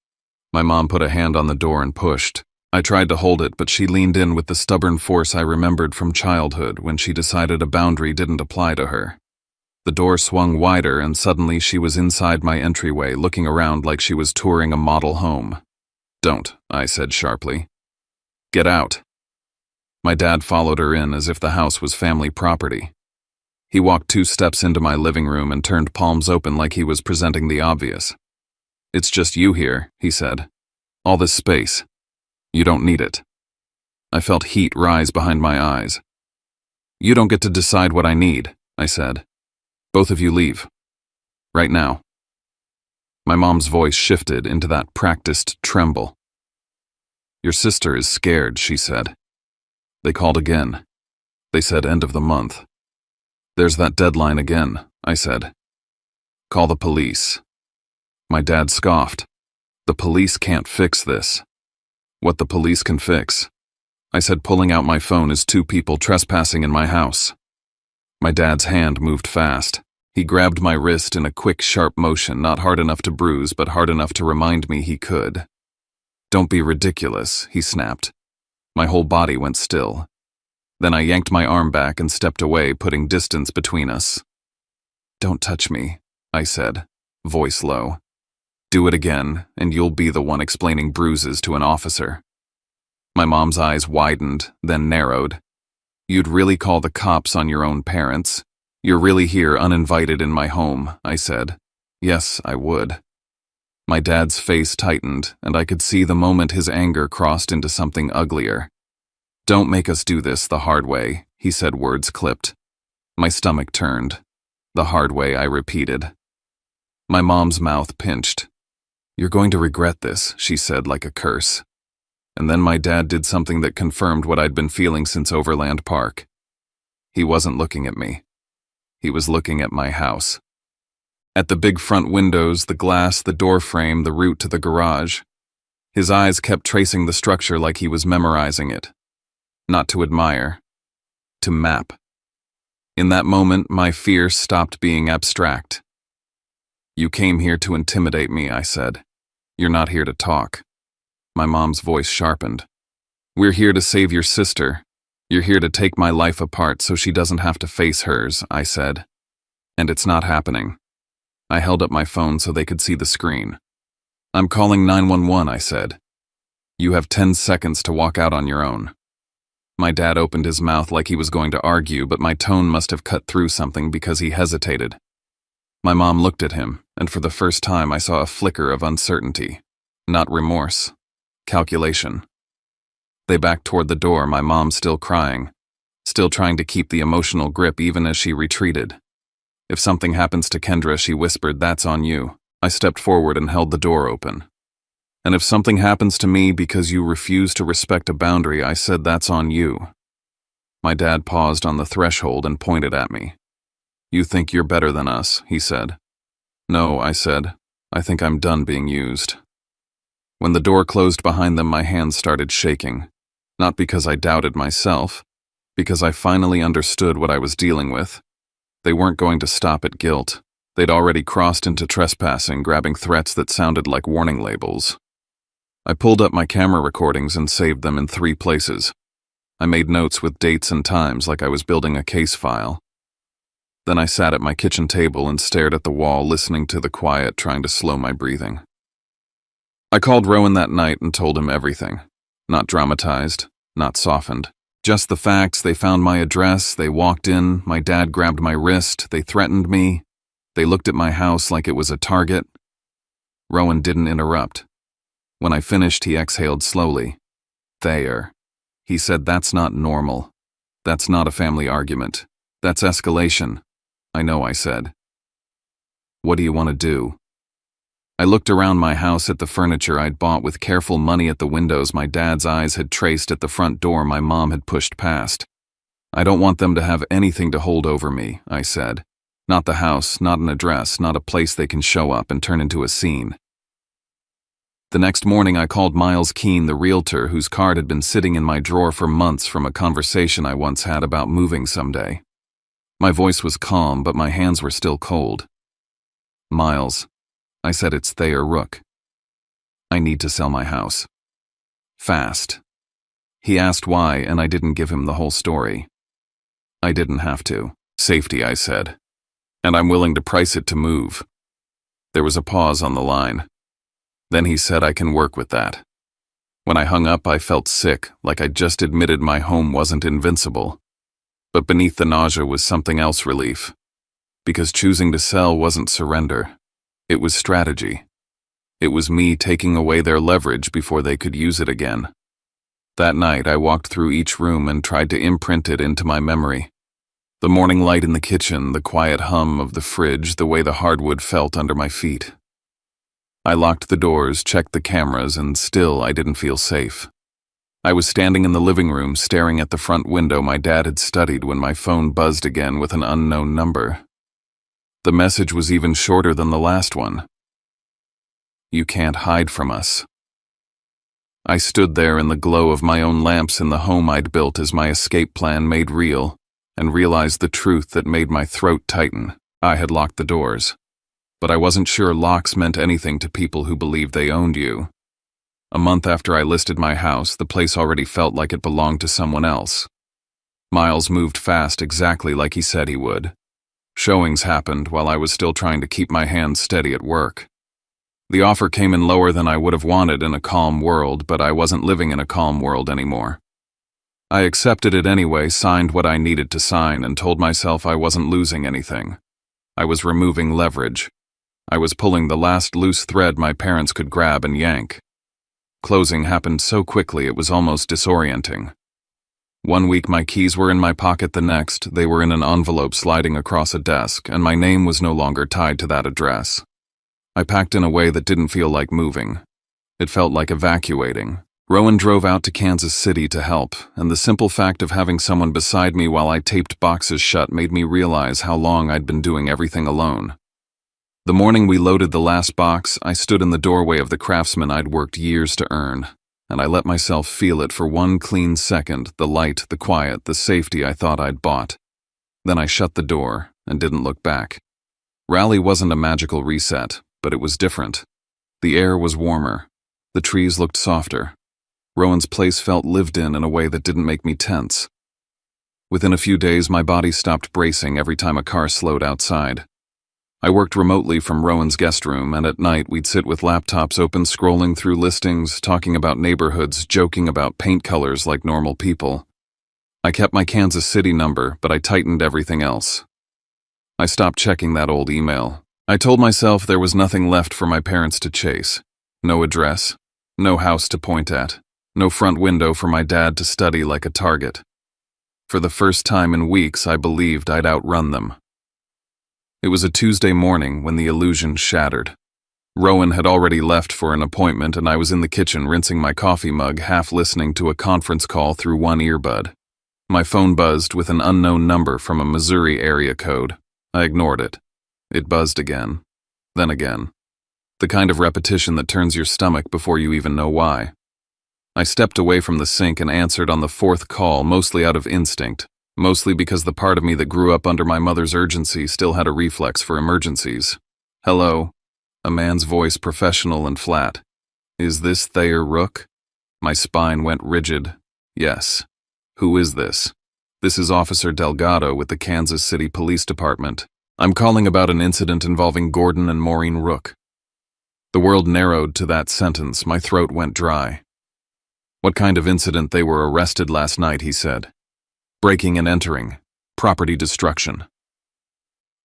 My mom put a hand on the door and pushed. I tried to hold it, but she leaned in with the stubborn force I remembered from childhood when she decided a boundary didn't apply to her. The door swung wider, and suddenly she was inside my entryway, looking around like she was touring a model home. "Don't," I said sharply. "Get out." My dad followed her in as if the house was family property. He walked 2 steps into my living room and turned palms open like he was presenting the obvious. "It's just you here," he said. "All this space. You don't need it." I felt heat rise behind my eyes. "You don't get to decide what I need," I said. "Both of you leave. Right now." My mom's voice shifted into that practiced tremble. "Your sister is scared," she said. "They called again. They said end of the month." "There's that deadline again," I said. "Call the police." My dad scoffed. "The police can't fix this." "What the police can fix," I said, pulling out my phone, "is 2 people trespassing in my house." My dad's hand moved fast. He grabbed my wrist in a quick, sharp motion, not hard enough to bruise, but hard enough to remind me he could. "Don't be ridiculous," he snapped. My whole body went still. Then I yanked my arm back and stepped away, putting distance between us. "Don't touch me," I said, voice low. "Do it again, and you'll be the one explaining bruises to an officer." My mom's eyes widened, then narrowed. "You'd really call the cops on your own parents? You're really here uninvited in my home," I said. "Yes, I would." My dad's face tightened, and I could see the moment his anger crossed into something uglier. "Don't make us do this the hard way," he said, words clipped. My stomach turned. "The hard way," I repeated. My mom's mouth pinched. "You're going to regret this," she said like a curse. And then my dad did something that confirmed what I'd been feeling since Overland Park. He wasn't looking at me. He was looking at my house. At the big front windows, the glass, the door frame, the route to the garage. His eyes kept tracing the structure like he was memorizing it. Not to admire, to map. In that moment, my fear stopped being abstract. "You came here to intimidate me," I said. "You're not here to talk." My mom's voice sharpened. "We're here to save your sister. You're here to take my life apart so she doesn't have to face hers," I said. "And it's not happening." I held up my phone so they could see the screen. "I'm calling 911, I said. "You have 10 seconds to walk out on your own." My dad opened his mouth like he was going to argue, but my tone must have cut through something because he hesitated. My mom looked at him, and for the first time I saw a flicker of uncertainty. Not remorse. Calculation. They backed toward the door, my mom still crying, still trying to keep the emotional grip even as she retreated. "If something happens to Kendra," she whispered, "that's on you." I stepped forward and held the door open. "And if something happens to me because you refuse to respect a boundary," I said, "that's on you." My dad paused on the threshold and pointed at me. "You think you're better than us," he said. "No," I said. "I think I'm done being used." When the door closed behind them, my hands started shaking. Not because I doubted myself, because I finally understood what I was dealing with. They weren't going to stop at guilt. They'd already crossed into trespassing, grabbing threats that sounded like warning labels. I pulled up my camera recordings and saved them in 3 places. I made notes with dates and times like I was building a case file. Then I sat at my kitchen table and stared at the wall, listening to the quiet, trying to slow my breathing. I called Rowan that night and told him everything. Not dramatized, not softened. Just the facts. They found my address, they walked in, my dad grabbed my wrist, they threatened me. They looked at my house like it was a target. Rowan didn't interrupt. When I finished, he exhaled slowly. Thayer. He said, "That's not normal. That's not a family argument. That's escalation." "I know," I said. "What do you want to do?" I looked around my house at the furniture I'd bought with careful money, at the windows my dad's eyes had traced, at the front door my mom had pushed past. "I don't want them to have anything to hold over me," I said. "Not the house, not an address, not a place they can show up and turn into a scene." The next morning I called Miles Keene, the realtor whose card had been sitting in my drawer for months from a conversation I once had about moving someday. My voice was calm, but my hands were still cold. "Miles," I said, "it's Thayer Rook. I need to sell my house. Fast." He asked why, and I didn't give him the whole story. I didn't have to. "Safety," I said. "And I'm willing to price it to move." There was a pause on the line. Then he said, "I can work with that." When I hung up, I felt sick, like I'd just admitted my home wasn't invincible. But beneath the nausea was something else: relief. Because choosing to sell wasn't surrender. It was strategy. It was me taking away their leverage before they could use it again. That night, I walked through each room and tried to imprint it into my memory. The morning light in the kitchen, the quiet hum of the fridge, the way the hardwood felt under my feet. I locked the doors, checked the cameras, and still I didn't feel safe. I was standing in the living room, staring at the front window my dad had studied, when my phone buzzed again with an unknown number. The message was even shorter than the last one. "You can't hide from us." I stood there in the glow of my own lamps in the home I'd built as my escape plan made real, and realized the truth that made my throat tighten. I had locked the doors. But I wasn't sure locks meant anything to people who believed they owned you. A month after I listed my house, the place already felt like it belonged to someone else. Miles moved fast, exactly like he said he would. Showings happened while I was still trying to keep my hands steady at work. The offer came in lower than I would have wanted in a calm world, but I wasn't living in a calm world anymore. I accepted it anyway, signed what I needed to sign, and told myself I wasn't losing anything. I was removing leverage. I was pulling the last loose thread my parents could grab and yank. Closing happened so quickly it was almost disorienting. One week my keys were in my pocket, the next they were in an envelope sliding across a desk, and my name was no longer tied to that address. I packed in a way that didn't feel like moving. It felt like evacuating. Rowan drove out to Kansas City to help, and the simple fact of having someone beside me while I taped boxes shut made me realize how long I'd been doing everything alone. The morning we loaded the last box, I stood in the doorway of the craftsman I'd worked years to earn, and I let myself feel it for one clean second, the light, the quiet, the safety I thought I'd bought. Then I shut the door and didn't look back. Raleigh wasn't a magical reset, but it was different. The air was warmer. The trees looked softer. Rowan's place felt lived in a way that didn't make me tense. Within a few days, my body stopped bracing every time a car slowed outside. I worked remotely from Rowan's guest room, and at night we'd sit with laptops open, scrolling through listings, talking about neighborhoods, joking about paint colors like normal people. I kept my Kansas City number, but I tightened everything else. I stopped checking that old email. I told myself there was nothing left for my parents to chase. No address, no house to point at, no front window for my dad to study like a target. For the first time in weeks, I believed I'd outrun them. It was a Tuesday morning when the illusion shattered. Rowan had already left for an appointment, and I was in the kitchen rinsing my coffee mug, half listening to a conference call through one earbud. My phone buzzed with an unknown number from a Missouri area code. I ignored it. It buzzed again, then again. The kind of repetition that turns your stomach before you even know why. I stepped away from the sink and answered on the fourth call, mostly out of instinct, mostly because the part of me that grew up under my mother's urgency still had a reflex for emergencies. "Hello," a man's voice, professional and flat. "Is this Thayer Rook?" My spine went rigid. "Yes." "Who is this?" "This is Officer Delgado with the Kansas City Police Department. I'm calling about an incident involving Gordon and Maureen Rook." The world narrowed to that sentence. My throat went dry. "What kind of incident? They were arrested last night," he said. "Breaking and entering. Property destruction."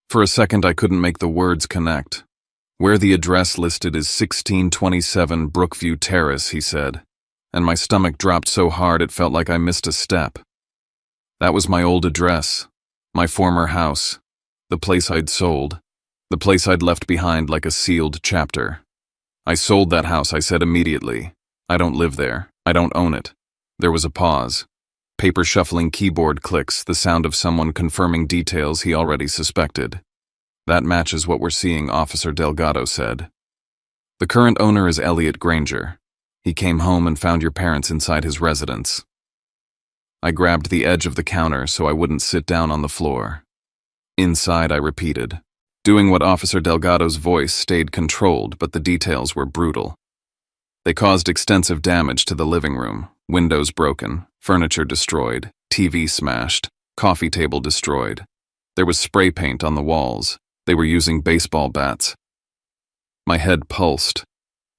For a second I couldn't make the words connect. "Where the address listed is 1627 Brookview Terrace," he said, and my stomach dropped so hard it felt like I missed a step. That was my old address, my former house, the place I'd sold, the place I'd left behind like a sealed chapter. "I sold that house," I said immediately. "I don't live there. I don't own it." There was a pause. Paper shuffling, keyboard clicks, the sound of someone confirming details he already suspected. "That matches what we're seeing," Officer Delgado said. "The current owner is Elliot Granger. He came home and found your parents inside his residence." I grabbed the edge of the counter so I wouldn't sit down on the floor. "Inside," I repeated. Doing what Officer Delgado's voice stayed controlled, but the details were brutal. "They caused extensive damage to the living room. Windows broken, furniture destroyed, TV smashed, coffee table destroyed. There was spray paint on the walls. They were using baseball bats." My head pulsed.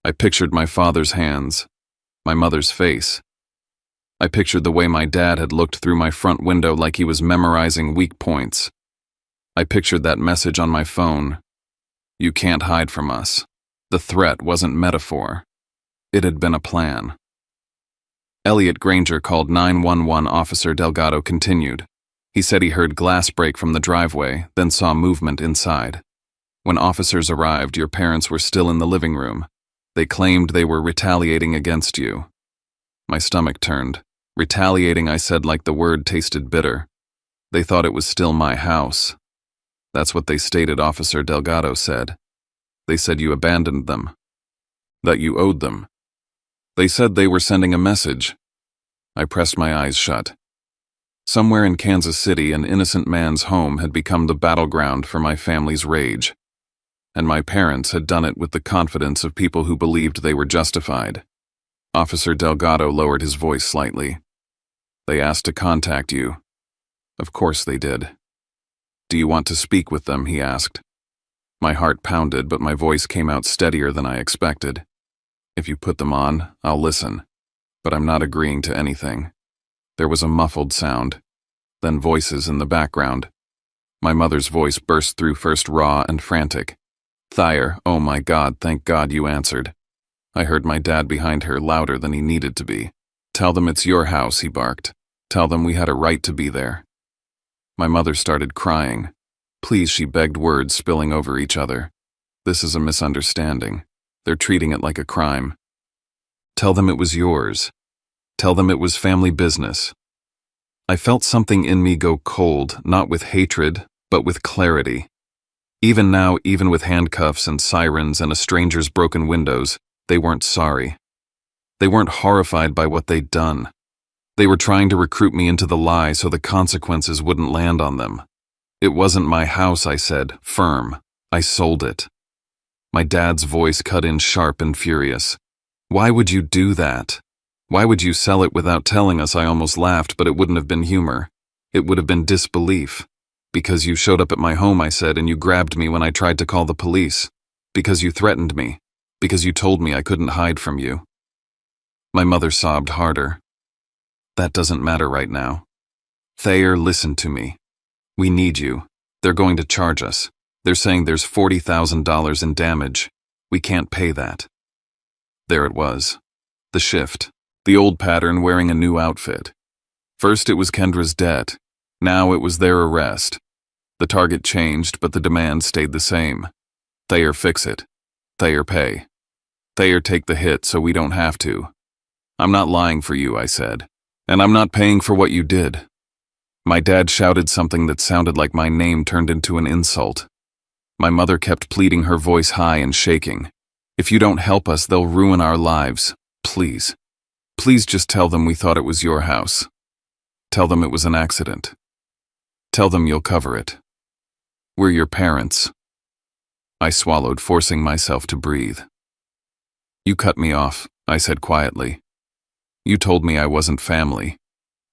I pictured my father's hands, my mother's face. I pictured the way my dad had looked through my front window like he was memorizing weak points. I pictured that message on my phone. "You can't hide from us." The threat wasn't metaphor. It had been a plan. Elliot Granger called 911, Officer Delgado continued. He said he heard glass break from the driveway, then saw movement inside. When officers arrived, your parents were still in the living room. They claimed they were retaliating against you. My stomach turned. Retaliating, I said like the word tasted bitter. They thought it was still my house. That's what they stated, Officer Delgado said. They said you abandoned them. That you owed them. They said they were sending a message. I pressed my eyes shut. Somewhere in Kansas City, an innocent man's home had become the battleground for my family's rage. And my parents had done it with the confidence of people who believed they were justified. Officer Delgado lowered his voice slightly. "They asked to contact you." "Of course they did." "Do you want to speak with them?" he asked. My heart pounded, but my voice came out steadier than I expected. "If you put them on, I'll listen. But I'm not agreeing to anything." There was a muffled sound, then voices in the background. My mother's voice burst through, first raw and frantic. "Thayer, oh my God, thank God you answered." I heard my dad behind her, louder than he needed to be. "Tell them it's your house," he barked. "Tell them we had a right to be there." My mother started crying. "Please," she begged, words spilling over each other. "This is a misunderstanding. They're treating it like a crime. Tell them it was yours. Tell them it was family business." I felt something in me go cold, not with hatred, but with clarity. Even now, even with handcuffs and sirens and a stranger's broken windows, they weren't sorry. They weren't horrified by what they'd done. They were trying to recruit me into the lie so the consequences wouldn't land on them. "It wasn't my house," I said, firm. "I sold it." My dad's voice cut in sharp and furious. "Why would you do that? Why would you sell it without telling us?" I almost laughed, but it wouldn't have been humor. It would have been disbelief. "Because you showed up at my home," I said, "and you grabbed me when I tried to call the police. Because you threatened me. Because you told me I couldn't hide from you." My mother sobbed harder. "That doesn't matter right now. Thayer, listen to me. We need you. They're going to charge us. They're saying there's $40,000 in damage. We can't pay that." There it was. The shift. The old pattern, wearing a new outfit. First it was Kendra's debt. Now it was their arrest. The target changed, but the demand stayed the same. Thayer, fix it. Thayer, pay. Thayer, take the hit so we don't have to. "I'm not lying for you," I said. "And I'm not paying for what you did." My dad shouted something that sounded like my name turned into an insult. My mother kept pleading, her voice high and shaking. "If you don't help us, they'll ruin our lives. Please. Please just tell them we thought it was your house. Tell them it was an accident. Tell them you'll cover it. We're your parents. I swallowed, forcing myself to breathe. You cut me off, I said quietly. You told me I wasn't family.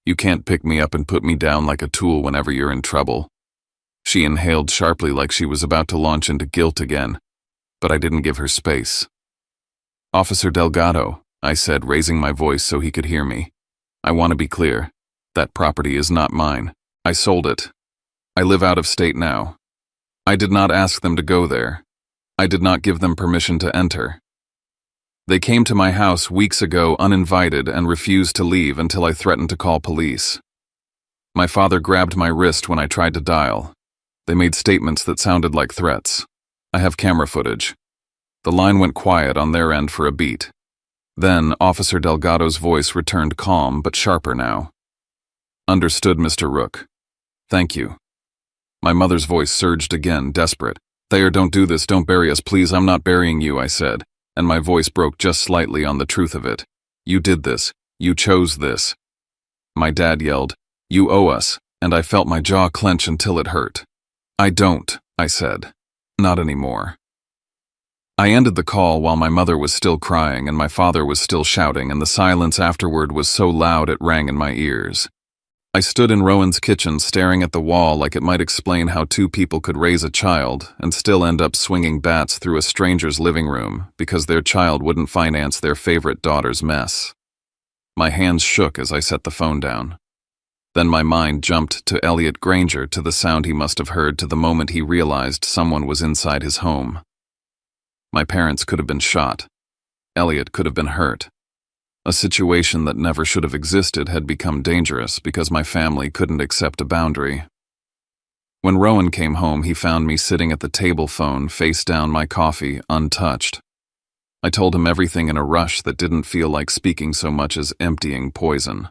You can't pick me up and put me down like a tool whenever you're in trouble. She inhaled sharply like she was about to launch into guilt again, but I didn't give her space. Officer Delgado, I said, raising my voice so he could hear me. I want to be clear. That property is not mine. I sold it. I live out of state now. I did not ask them to go there. I did not give them permission to enter. They came to my house weeks ago uninvited and refused to leave until I threatened to call police. My father grabbed my wrist when I tried to dial. They made statements that sounded like threats. I have camera footage. The line went quiet on their end for a beat. Then Officer Delgado's voice returned calm but sharper now. Understood, Mr. Rook. Thank you. My mother's voice surged again, desperate. Thayer, don't do this, don't bury us, please. I'm not burying you, I said, and my voice broke just slightly on the truth of it. You did this. You chose this. My dad yelled, You owe us, and I felt my jaw clench until it hurt. I don't, I said. Not anymore. I ended the call while my mother was still crying and my father was still shouting, and the silence afterward was so loud it rang in my ears. I stood in Rowan's kitchen staring at the wall like it might explain how two people could raise a child and still end up swinging bats through a stranger's living room because their child wouldn't finance their favorite daughter's mess. My hands shook as I set the phone down. Then my mind jumped to Elliot Granger, to the sound he must have heard, to the moment he realized someone was inside his home. My parents could have been shot. Elliot could have been hurt. A situation that never should have existed had become dangerous because my family couldn't accept a boundary. When Rowan came home, he found me sitting at the table phone, face down, my coffee untouched. I told him everything in a rush that didn't feel like speaking so much as emptying poison.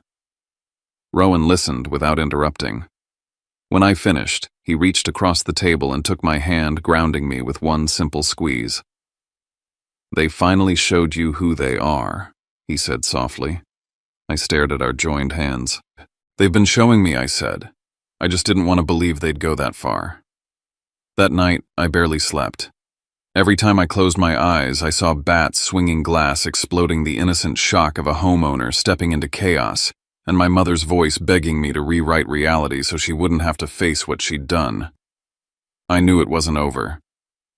Rowan listened without interrupting. When I finished, he reached across the table and took my hand, grounding me with one simple squeeze. They finally showed you who they are, he said softly. I stared at our joined hands. They've been showing me, I said. I just didn't want to believe they'd go that far. That night, I barely slept. Every time I closed my eyes, I saw bats swinging glass, exploding, the innocent shock of a homeowner stepping into chaos, and my mother's voice begging me to rewrite reality so she wouldn't have to face what she'd done. I knew it wasn't over.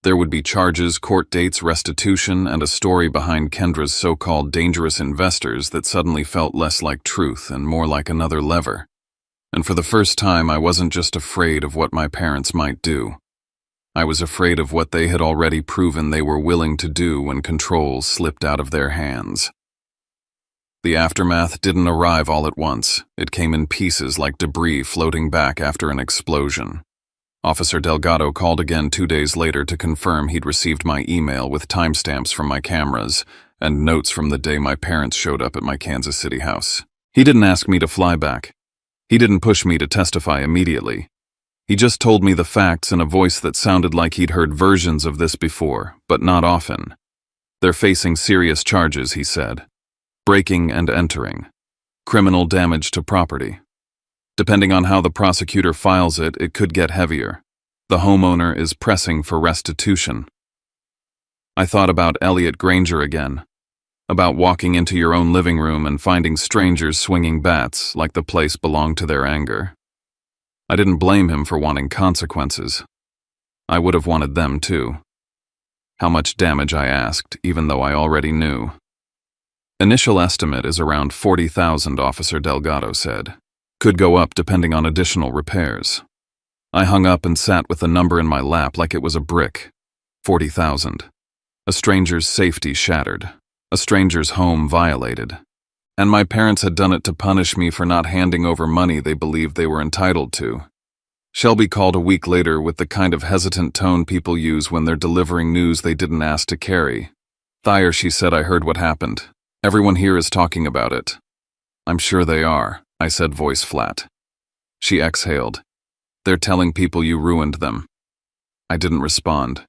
There would be charges, court dates, restitution, and a story behind Kendra's so-called dangerous investors that suddenly felt less like truth and more like another lever. And for the first time, I wasn't just afraid of what my parents might do. I was afraid of what they had already proven they were willing to do when control slipped out of their hands. The aftermath didn't arrive all at once. It came in pieces like debris floating back after an explosion. Officer Delgado called again 2 days later to confirm he'd received my email with timestamps from my cameras and notes from the day my parents showed up at my Kansas City house. He didn't ask me to fly back. He didn't push me to testify immediately. He just told me the facts in a voice that sounded like he'd heard versions of this before, but not often. They're facing serious charges, he said. Breaking and entering. Criminal damage to property. Depending on how the prosecutor files it, it could get heavier. The homeowner is pressing for restitution. I thought about Elliot Granger again. About walking into your own living room and finding strangers swinging bats like the place belonged to their anger. I didn't blame him for wanting consequences. I would have wanted them too. How much damage, I asked, even though I already knew. Initial estimate is around $40,000, Officer Delgado said. Could go up depending on additional repairs. I hung up and sat with the number in my lap like it was a brick. 40,000. A stranger's safety shattered. A stranger's home violated. And my parents had done it to punish me for not handing over money they believed they were entitled to. Shelby called a week later with the kind of hesitant tone people use when they're delivering news they didn't ask to carry. Thayer, she said, I heard what happened. Everyone here is talking about it. I'm sure they are, I said, voice flat. She exhaled. They're telling people you ruined them. I didn't respond.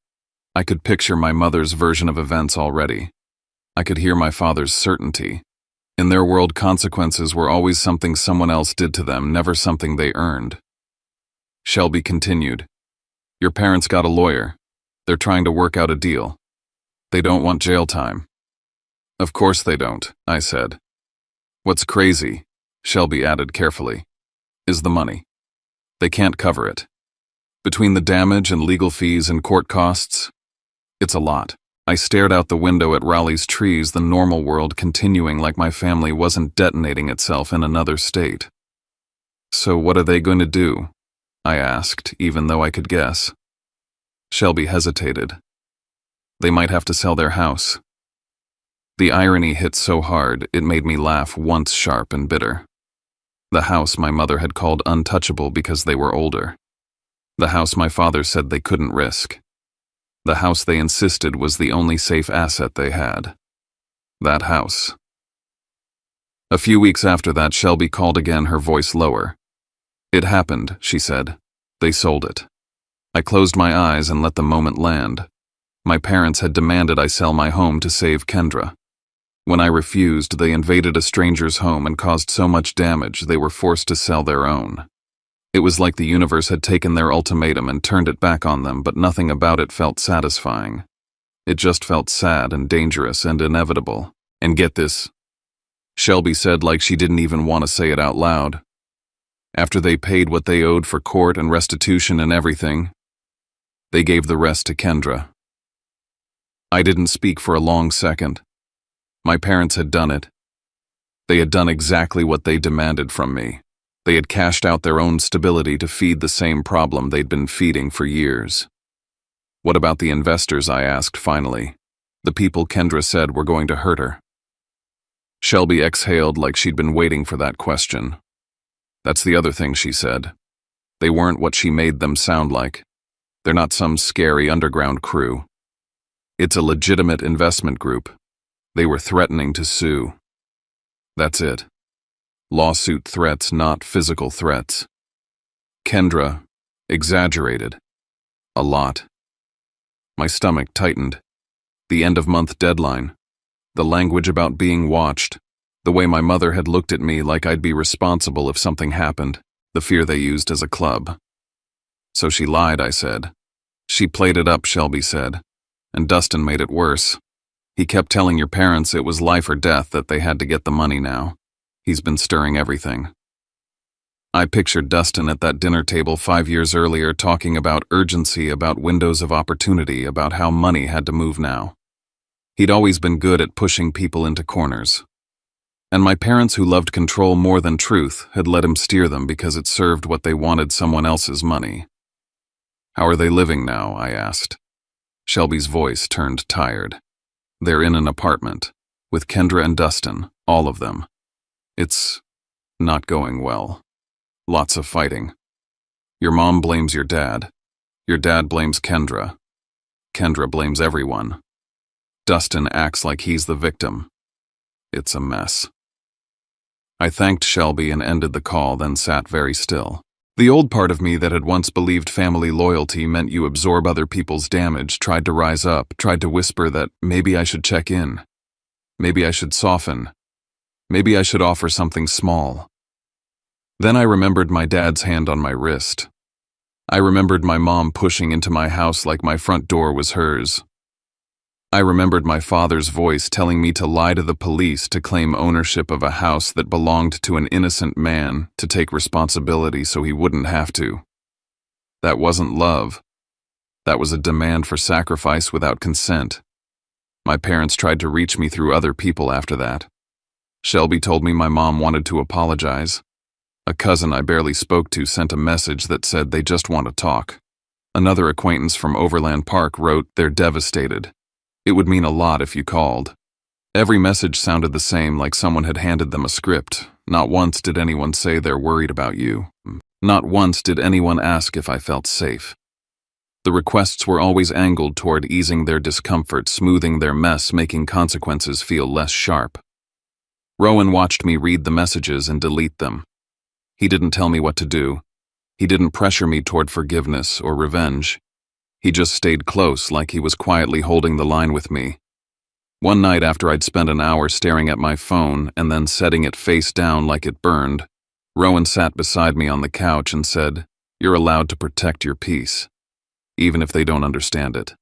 I could picture my mother's version of events already. I could hear my father's certainty. In their world, consequences were always something someone else did to them, never something they earned. Shelby continued. Your parents got a lawyer. They're trying to work out a deal. They don't want jail time. Of course they don't, I said. What's crazy, Shelby added carefully, is the money. They can't cover it. Between the damage and legal fees and court costs, it's a lot. I stared out the window at Raleigh's trees, the normal world continuing like my family wasn't detonating itself in another state. So what are they going to do? I asked, even though I could guess. Shelby hesitated. They might have to sell their house. The irony hit so hard, it made me laugh once sharp and bitter. The house my mother had called untouchable because they were older. The house my father said they couldn't risk. The house they insisted was the only safe asset they had. That house. A few weeks after that, Shelby called again, her voice lower. It happened, she said. They sold it. I closed my eyes and let the moment land. My parents had demanded I sell my home to save Kendra. When I refused, they invaded a stranger's home and caused so much damage they were forced to sell their own. It was like the universe had taken their ultimatum and turned it back on them, but nothing about it felt satisfying. It just felt sad and dangerous and inevitable. And get this, Shelby said like she didn't even want to say it out loud. After they paid what they owed for court and restitution and everything, they gave the rest to Kendra. I didn't speak for a long second. My parents had done it. They had done exactly what they demanded from me. They had cashed out their own stability to feed the same problem they'd been feeding for years. What about the investors, I asked finally. The people Kendra said were going to hurt her. Shelby exhaled like she'd been waiting for that question. That's the other thing, she said. They weren't what she made them sound like. They're not some scary underground crew. It's a legitimate investment group. They were threatening to sue. That's it. Lawsuit threats, not physical threats. Kendra exaggerated. A lot. My stomach tightened. The end-of-month deadline. The language about being watched. The way my mother had looked at me like I'd be responsible if something happened. The fear they used as a club. So she lied, I said. She played it up, Shelby said. And Dustin made it worse. He kept telling your parents it was life or death, that they had to get the money now. He's been stirring everything. I pictured Dustin at that dinner table 5 years earlier talking about urgency, about windows of opportunity, about how money had to move now. He'd always been good at pushing people into corners. And my parents, who loved control more than truth, had let him steer them because it served what they wanted, someone else's money. How are they living now? I asked. Shelby's voice turned tired. They're in an apartment, with Kendra and Dustin, all of them. It's not going well. Lots of fighting. Your mom blames your dad. Your dad blames Kendra. Kendra blames everyone. Dustin acts like he's the victim. It's a mess. I thanked Shelby and ended the call, then sat very still. The old part of me that had once believed family loyalty meant you absorb other people's damage tried to rise up, tried to whisper that maybe I should check in. Maybe I should soften. Maybe I should offer something small. Then I remembered my dad's hand on my wrist. I remembered my mom pushing into my house like my front door was hers. I remembered my father's voice telling me to lie to the police to claim ownership of a house that belonged to an innocent man, to take responsibility so he wouldn't have to. That wasn't love. That was a demand for sacrifice without consent. My parents tried to reach me through other people after that. Shelby told me my mom wanted to apologize. A cousin I barely spoke to sent a message that said they just want to talk. Another acquaintance from Overland Park wrote they're devastated. It would mean a lot if you called. Every message sounded the same, like someone had handed them a script. Not once did anyone say they're worried about you. Not once did anyone ask if I felt safe. The requests were always angled toward easing their discomfort, smoothing their mess, making consequences feel less sharp. Rowan watched me read the messages and delete them. He didn't tell me what to do. He didn't pressure me toward forgiveness or revenge. He just stayed close, like he was quietly holding the line with me. One night, after I'd spent an hour staring at my phone and then setting it face down like it burned, Rowan sat beside me on the couch and said, You're allowed to protect your peace, even if they don't understand it.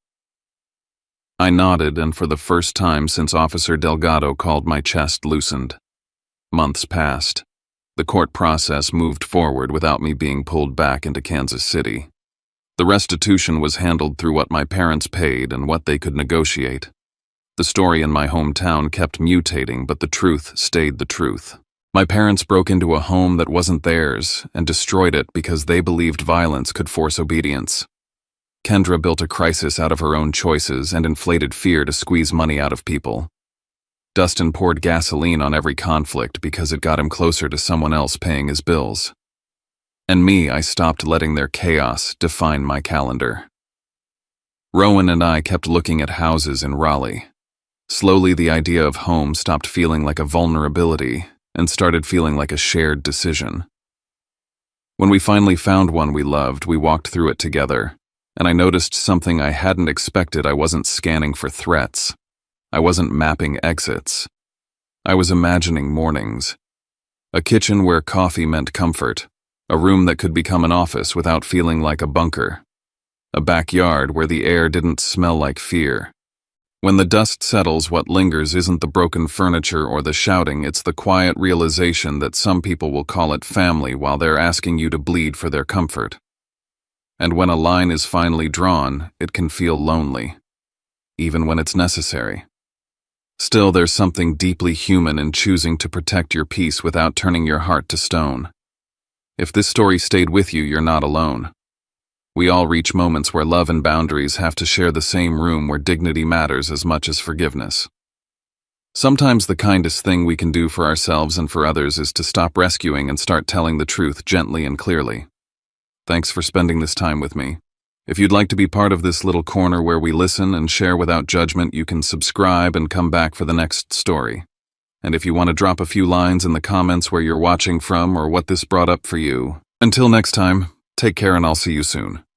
I nodded, and for the first time since Officer Delgado called, my chest loosened. Months passed. The court process moved forward without me being pulled back into Kansas City. The restitution was handled through what my parents paid and what they could negotiate. The story in my hometown kept mutating, but the truth stayed the truth. My parents broke into a home that wasn't theirs and destroyed it because they believed violence could force obedience. Kendra built a crisis out of her own choices and inflated fear to squeeze money out of people. Dustin poured gasoline on every conflict because it got him closer to someone else paying his bills. And me, I stopped letting their chaos define my calendar. Rowan and I kept looking at houses in Raleigh. Slowly, the idea of home stopped feeling like a vulnerability and started feeling like a shared decision. When we finally found one we loved, we walked through it together, and I noticed something I hadn't expected. I wasn't scanning for threats. I wasn't mapping exits. I was imagining mornings. A kitchen where coffee meant comfort. A room that could become an office without feeling like a bunker. A backyard where the air didn't smell like fear. When the dust settles, what lingers isn't the broken furniture or the shouting, it's the quiet realization that some people will call it family while they're asking you to bleed for their comfort. And when a line is finally drawn, it can feel lonely, even when it's necessary. Still, there's something deeply human in choosing to protect your peace without turning your heart to stone. If this story stayed with you, you're not alone. We all reach moments where love and boundaries have to share the same room, where dignity matters as much as forgiveness. Sometimes the kindest thing we can do for ourselves and for others is to stop rescuing and start telling the truth gently and clearly. Thanks for spending this time with me. If you'd like to be part of this little corner where we listen and share without judgment, you can subscribe and come back for the next story. And if you want to drop a few lines in the comments where you're watching from or what this brought up for you. Until next time, take care and I'll see you soon.